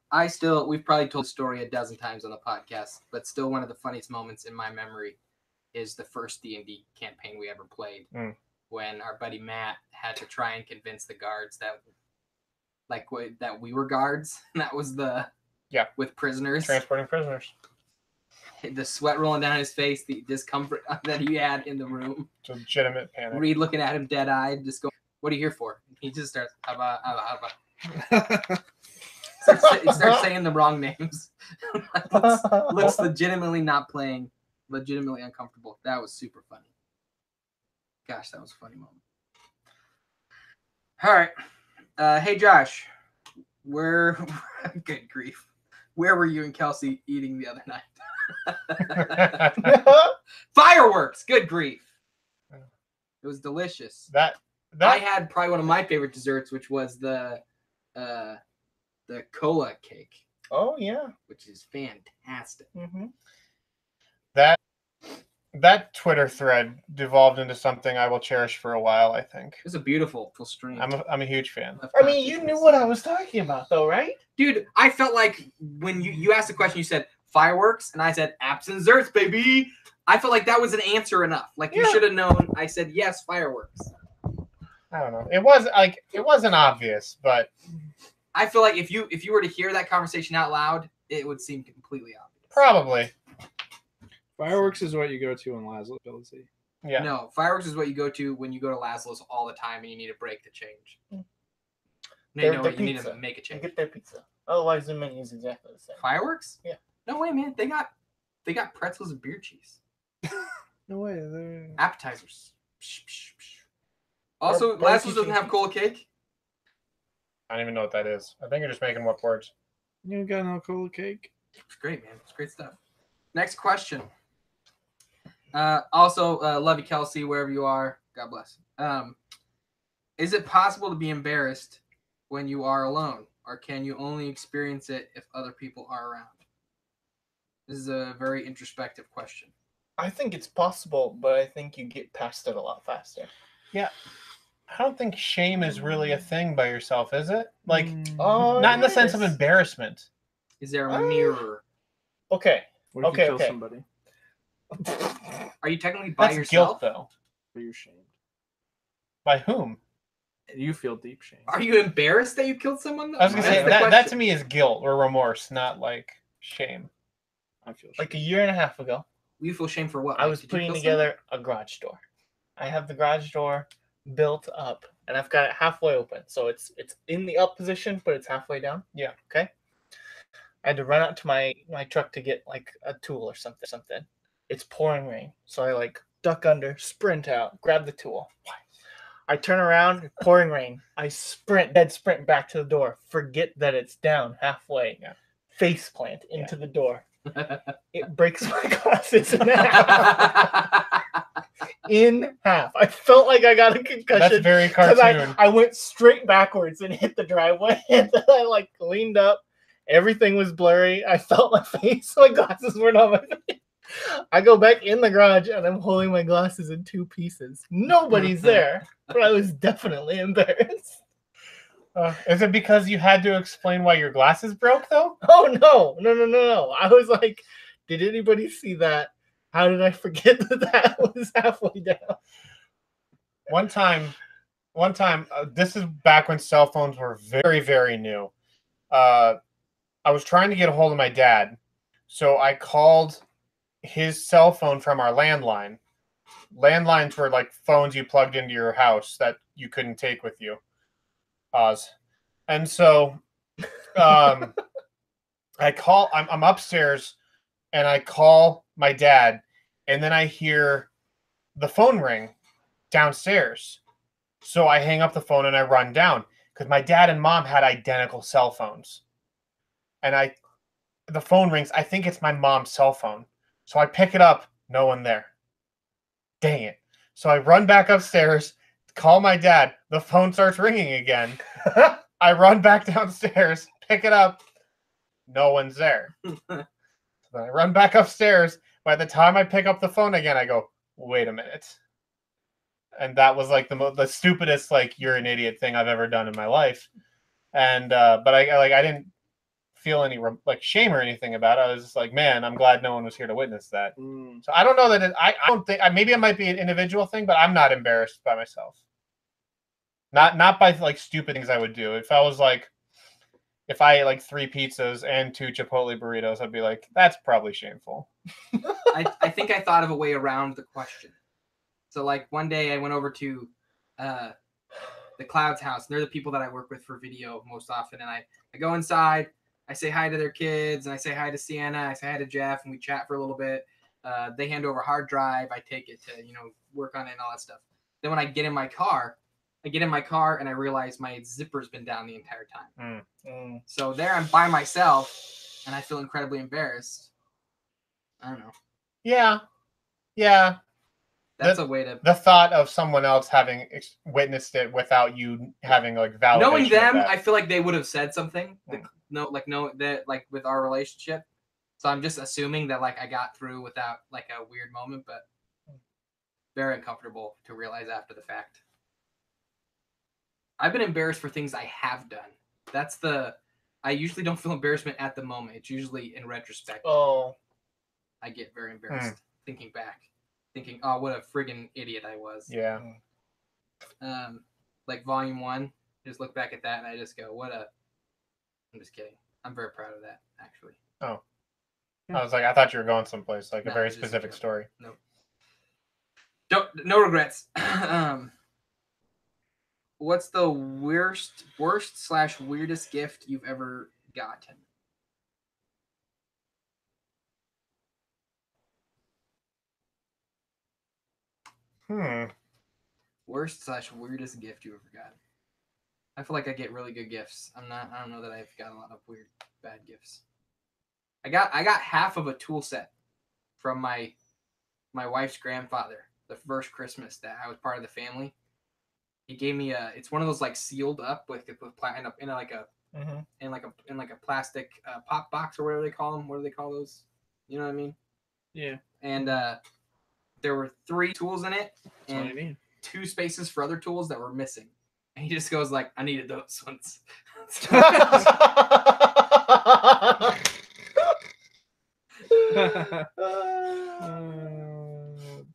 We've probably told the story a dozen times on the podcast, but still one of the funniest moments in my memory is the first D&D campaign we ever played when our buddy Matt had to try and convince the guards that we were guards. And that was with prisoners. Transporting prisoners. The sweat rolling down his face, the discomfort that he had in the room. Legitimate panic. Reed looking at him dead-eyed, just going, what are you here for? He just starts, He starts saying the wrong names. looks legitimately not playing, legitimately uncomfortable. That was super funny. Gosh, that was a funny moment. All right. Hey, Josh. Good grief. Where were you and Kelsey eating the other night? Fireworks. Good grief. It was delicious. That I had probably one of my favorite desserts, which was the cola cake. Oh yeah, which is fantastic. Mm-hmm. That Twitter thread devolved into something I will cherish for a while. I think it was a beautiful stream. I'm a huge fan. I mean, you knew what I was talking about, though, right? Dude, I felt like when you asked the question, you said fireworks, and I said apps and desserts, baby. I felt like that was an answer enough. Like you should have known. I said yes, fireworks. I don't know. It wasn't obvious, but I feel like if you were to hear that conversation out loud, it would seem completely obvious. Probably. Fireworks is what you go to in Laszlo. Yeah. No, fireworks is what you go to when you go to Laszlo's all the time and you need a break to change. You need to make a change. Get their pizza. Otherwise, the menu is exactly the same. Fireworks? Yeah. No way, man. They got pretzels and beer cheese. No way. They're appetizers. Also, Laszlo's doesn't have cola cake. I don't even know what that is. I think you're just making up words. You got no cola cake? It's great, man. It's great stuff. Next question. Love you, Kelsey, wherever you are. God bless. Is it possible to be embarrassed when you are alone, or can you only experience it if other people are around? This is a very introspective question. I think it's possible, but I think you get past it a lot faster. Yeah. I don't think shame is really a thing by yourself, is it? Like, Oh, not in the sense of yes. embarrassment. Is there a mirror? Okay. What if Okay, you kill okay. somebody? Are you technically by That's yourself? guilt, though. Are you shamed? By whom? You feel deep shame. Are you embarrassed that you killed someone? I was gonna That's say the that question. to me is guilt or remorse, not like shame. I feel shame. Like a year and a half ago, You feel shame for what? I Like, was did you putting kill together a garage door. I have the garage door built up, and I've got it halfway open, so it's in the up position, but it's halfway down. Yeah. Okay. I had to run out to my truck to get like a tool or something. It's pouring rain, so I like duck under, sprint out, grab the tool. I turn around, pouring rain. I dead sprint back to the door. Forget that it's down halfway. Yeah. Face plant into the door. someone? It breaks my glasses in half. In half. I felt like I got a concussion. That's very 'cause cartoon. I went straight backwards and hit the driveway, and then I like leaned up. Everything was blurry. I felt my face. My glasses weren't on my face. I go back in the garage and I'm holding my glasses in two pieces. Nobody's there, but I was definitely embarrassed. Is it because you had to explain why your glasses broke, though? Oh no! I was like, did anybody see that? How did I forget that was halfway down? One time, this is back when cell phones were very, very new. I was trying to get a hold of my dad, so I called his cell phone from our landline. Landlines were like phones you plugged into your house that you couldn't take with you. And so I'm upstairs and I call my dad, and then I hear the phone ring downstairs. So I hang up the phone and I run down because my dad and mom had identical cell phones. And the phone rings. I think it's my mom's cell phone. So I pick it up. No one there. Dang it. So I run back upstairs, call my dad. The phone starts ringing again. I run back downstairs, pick it up. No one's there. So then I run back upstairs. By the time I pick up the phone again, I go, wait a minute. And that was like the stupidest, like, you're an idiot thing I've ever done in my life. And but I didn't feel any like shame or anything about it. I was just like, man, I'm glad no one was here to witness that. So I don't know that I don't think, maybe it might be an individual thing, but I'm not embarrassed by myself. Not by like stupid things I would do. If I ate like 3 pizzas and 2 Chipotle burritos, I'd be like, that's probably shameful. I think I thought of a way around the question. So like one day I went over to the Cloud's house, and they're the people that I work with for video most often. And I go inside, I say hi to their kids, and I say hi to Sienna, I say hi to Jeff, and we chat for a little bit. They hand over a hard drive, I take it to work on it and all that stuff. Then when I get in my car, and I realize my zipper's been down the entire time. So there I'm by myself, and I feel incredibly embarrassed. I don't know. Yeah. That's a way to. The thought of someone else having witnessed it without you having like validation. Knowing them, I feel like they would have said something. Like with our relationship. So I'm just assuming that like I got through without like a weird moment, but very uncomfortable to realize after the fact. I've been embarrassed for things I have done. I usually don't feel embarrassment at the moment. It's usually in retrospect. Oh. I get very embarrassed thinking back. Thinking, oh, what a friggin' idiot I was. Yeah. Like volume 1, just look back at that and I just go, I'm just kidding. I'm very proud of that, actually. Oh. I was like, I thought you were going someplace, like a very specific story. Nope. No regrets. What's the worst/weirdest gift you've ever gotten? Worst/weirdest gift you ever got? I feel like I get really good gifts. I don't know that I've got a lot of weird, bad gifts. I got half of a tool set from my wife's grandfather the first Christmas that I was part of the family. He gave me it's one of those like sealed up with in like a plastic pop box or whatever they call them. What do they call those? You know what I mean? Yeah. And there were 3 tools in it That's all you and need. 2 spaces for other tools that were missing. And he just goes like, I needed those ones.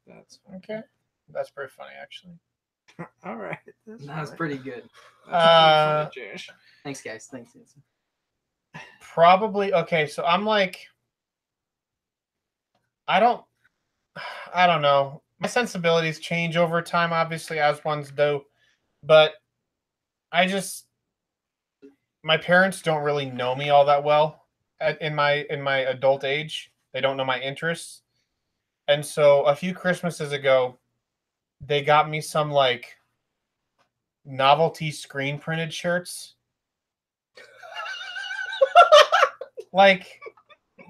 That's Okay. That's pretty funny, actually. all right. That's pretty good. That's pretty funny, Josh. Thanks, guys. Thanks. Probably. Okay, so I'm like, I don't know. My sensibilities change over time, obviously, as ones do. But my parents don't really know me all that well in my adult age. They don't know my interests. And so a few Christmases ago, they got me some like novelty screen printed shirts. Like,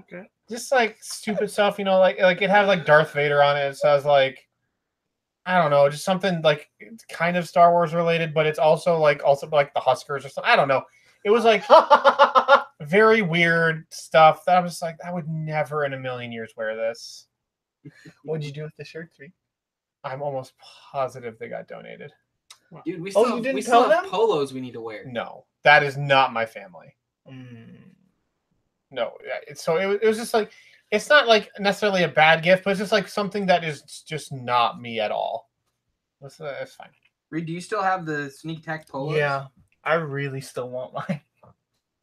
Okay. just like stupid stuff, you know, like it had like Darth Vader on it. So I was like, I don't know, just something like kind of Star Wars related, but it's also like the Huskers or something. I don't know. It was like very weird stuff that I was like, I would never in a million years wear this. What'd you do with the shirt, Three? I'm almost positive they got donated. Dude, we Oh, still, you didn't we still tell have them? polos we need to wear. No, that is not my family. No, so it was just like, it's not like necessarily a bad gift, but it's just like something that is just not me at all. That's fine. Reed, do you still have the sneak attack polos? Yeah, I really still want mine.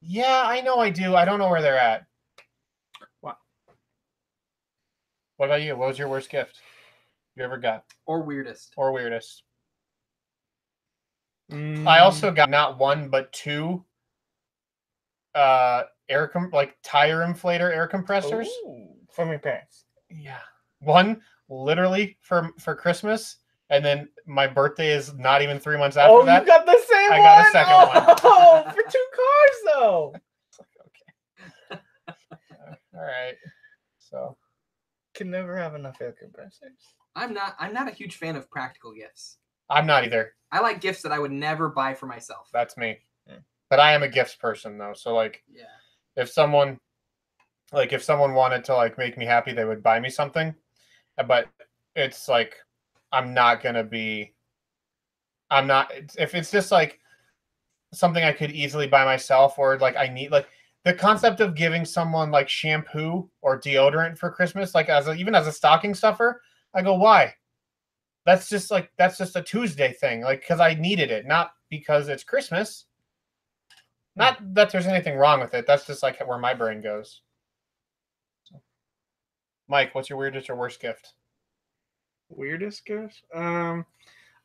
Yeah, I know I do. I don't know where they're at. What? What about you? What was your worst gift you ever got? Or weirdest? Or weirdest? I also got not 1 but 2 tire inflator air compressors. Ooh, from your parents. Yeah. One literally for Christmas, and then my birthday is not even 3 months after that. You got the same I one? got a second one. Oh, for 2 cars though. Okay. All right. So Can never have enough air compressors. I'm not a huge fan of practical gifts. I'm not either. I like gifts that I would never buy for myself. That's me. Yeah. But I am a gifts person though. So like, Yeah. if someone wanted to like make me happy, they would buy me something. But it's like, if it's just like something I could easily buy myself, or like I need, like the concept of giving someone like shampoo or deodorant for Christmas, like even as a stocking stuffer, I go, why? That's just a Tuesday thing, like because I needed it, not because it's Christmas. Not that there's anything wrong with it. That's just like where my brain goes. Mike, what's your weirdest or worst gift? Weirdest gift? I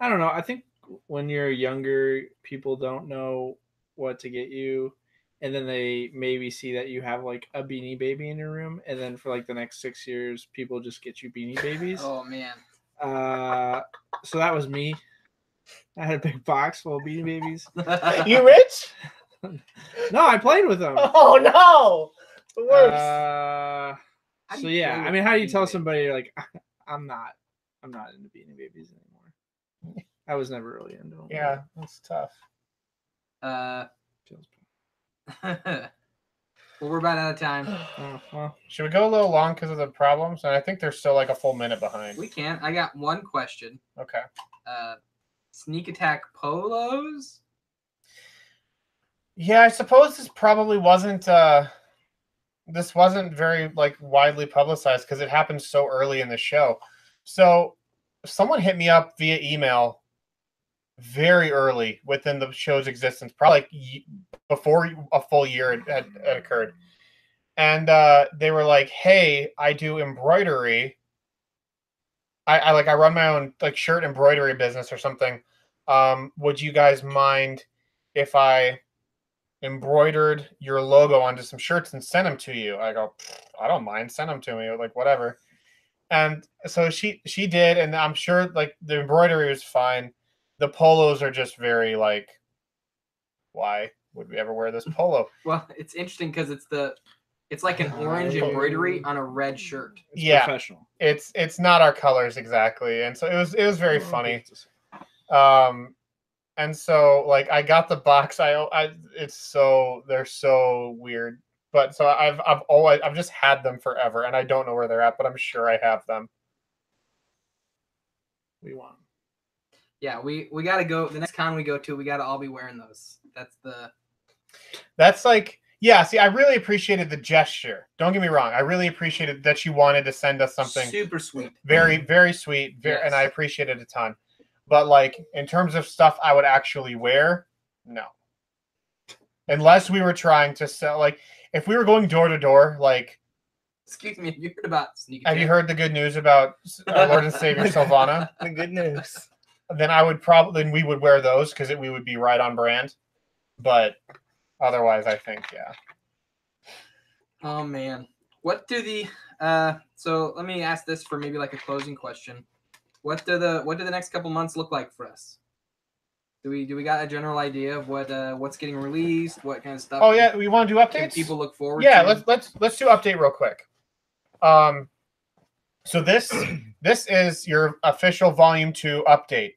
don't know. I think when you're younger, people don't know what to get you, and then they maybe see that you have like a Beanie Baby in your room, and then for like the next 6 years, people just get you Beanie Babies. Oh man. So that was me. I had a big box full of Beanie Babies. You rich? No, I played with them. Oh no, the worst. So yeah, I mean, how do you tell somebody like I'm not into Beanie Babies anymore? I was never really into them. Yeah, that's tough. Well, we're about out of time. Well, Should we go a little long because of the problems? And I think they're still like a full minute behind. We can. I got one question. Okay. Sneak attack polos? Yeah, I suppose this probably wasn't very like widely publicized because it happened so early in the show. So someone hit me up via email very early within the show's existence, probably like before a full year had occurred. And they were like, hey, I do embroidery. I run my own like shirt embroidery business or something. Would you guys mind if I embroidered your logo onto some shirts and sent them to you? I go, I don't mind, send them to me, like whatever. And so she did, and I'm sure like the embroidery was fine. The polos are just very like, why would we ever wear this polo? Well, it's interesting because it's like an orange embroidery on a red shirt. it's professional. It's not our colors exactly, and so it was very funny. And so like I got the box. They're so weird. But so I've just had them forever, and I don't know where they're at, but I'm sure I have them. We want 'em. Yeah, we got to go. The next con we go to, we got to all be wearing those. That's like, yeah, see, I really appreciated the gesture. Don't get me wrong. I really appreciated that you wanted to send us something super sweet. Very, very sweet. Yes. And I appreciate it a ton. But like in terms of stuff I would actually wear, no. Unless we were trying to sell, like if we were going door to door, like, excuse me, have you heard about Sneak have you heard the good news about our Lord and Savior Sylvana? The good news. Then we would wear those because we would be right on brand. But otherwise, I think, yeah. Oh man, what do the so let me ask this for maybe like a closing question. What do the next couple months look like for us? Do we got a general idea of what's getting released, what kind of stuff? Oh yeah, we want to do updates. Can people look forward? Yeah, to? let's do update real quick. So this is your official Volume 2 update.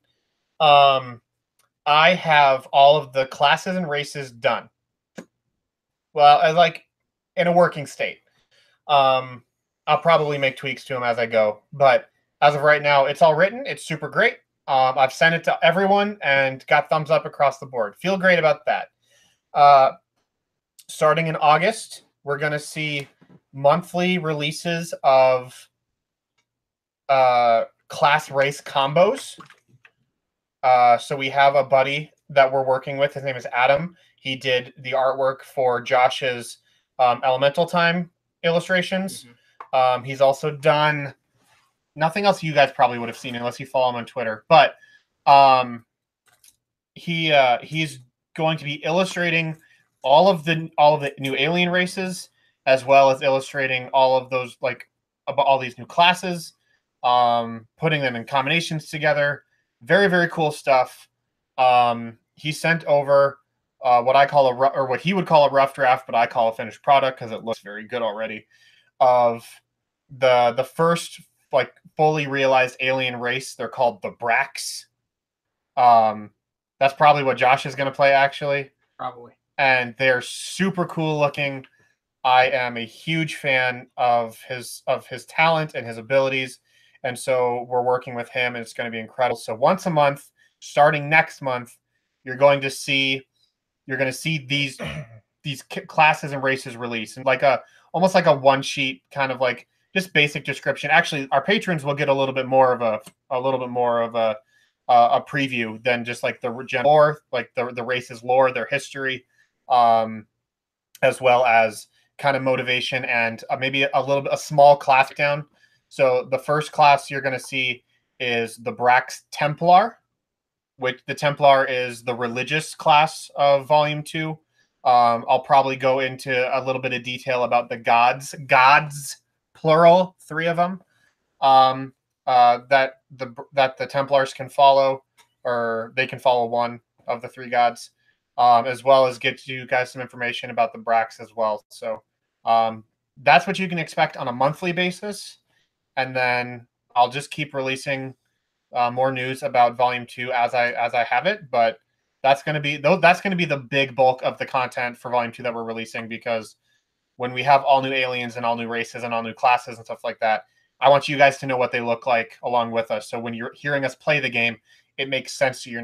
I have all of the classes and races done. Well, like in a working state. I'll probably make tweaks to them as I go, but as of right now, it's all written. It's super great. I've sent it to everyone and got thumbs up across the board. Feel great about that. Starting in August, we're going to see monthly releases of class race combos. So we have a buddy that we're working with. His name is Adam. He did the artwork for Josh's Elemental Time illustrations. Mm-hmm. He's also done nothing else you guys probably would have seen unless you follow him on Twitter. But he's going to be illustrating all of the new alien races, as well as illustrating all of those, like, about all these new classes, putting them in combinations together. Very, very cool stuff. He sent over what I call what he would call a rough draft, but I call a finished product because it looks very good already, of the first like fully realized alien race. They're called the Brax. That's probably what Josh is going to play, actually. Probably. And they're super cool looking. I am a huge fan of his talent and his abilities, and so we're working with him, and it's going to be incredible. So once a month, starting next month, you're going to see these classes and races release, and almost like a one sheet kind of like just basic description. Actually, our patrons will get a little bit more of a preview than just like the lore, like the race's lore, their history, as well as kind of motivation and maybe a small class down. So the first class you're going to see is the Brax Templar, which the Templar is the religious class of Volume 2. I'll probably go into a little bit of detail about the gods, plural, 3 of them, that the Templars can follow, or they can follow one of the 3 gods, as well as get you guys some information about the Brax as well. So that's what you can expect on a monthly basis, and then I'll just keep releasing more news about Volume 2 as I have it. But that's going to be the big bulk of the content for Volume 2 that we're releasing, because when we have all new aliens and all new races and all new classes and stuff like that, I want you guys to know what they look like along with us. So when you're hearing us play the game, it makes sense to you.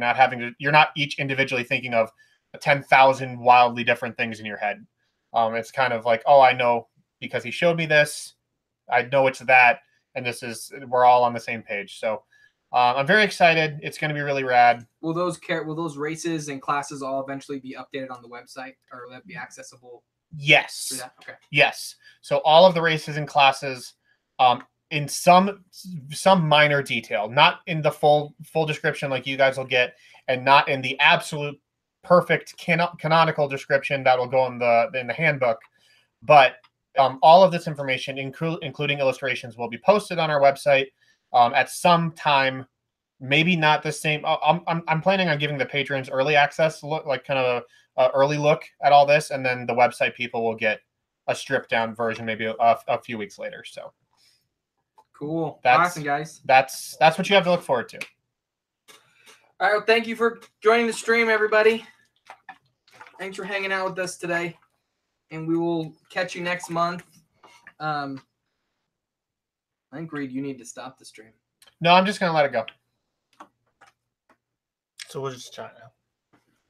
You're not each individually thinking of 10,000 wildly different things in your head. It's kind of like, oh, I know because he showed me this. I know it's that, and we're all on the same page. So I'm very excited. It's going to be really rad. Will those races and classes all eventually be updated on the website, or will that be accessible? Yes. Okay. Yes. So all of the races and classes, in some minor detail, not in the full description like you guys will get, and not in the absolute perfect canonical description that will go in the handbook, but all of this information, including illustrations, will be posted on our website at some time. Maybe not the same. I'm planning on giving the patrons early access, like kind of a early look at all this, and then the website people will get a stripped down version maybe a few weeks later. So cool. Awesome, guys. That's what you have to look forward to. All right. Well, thank you for joining the stream, everybody. Thanks for hanging out with us today, and we will catch you next month. I think, Reed, you need to stop the stream. No, I'm just gonna let it go. So we'll just chat now.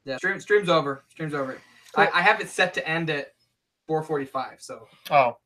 Yeah, stream's over. Stream's over. I have it set to end at 4:45. So. Oh,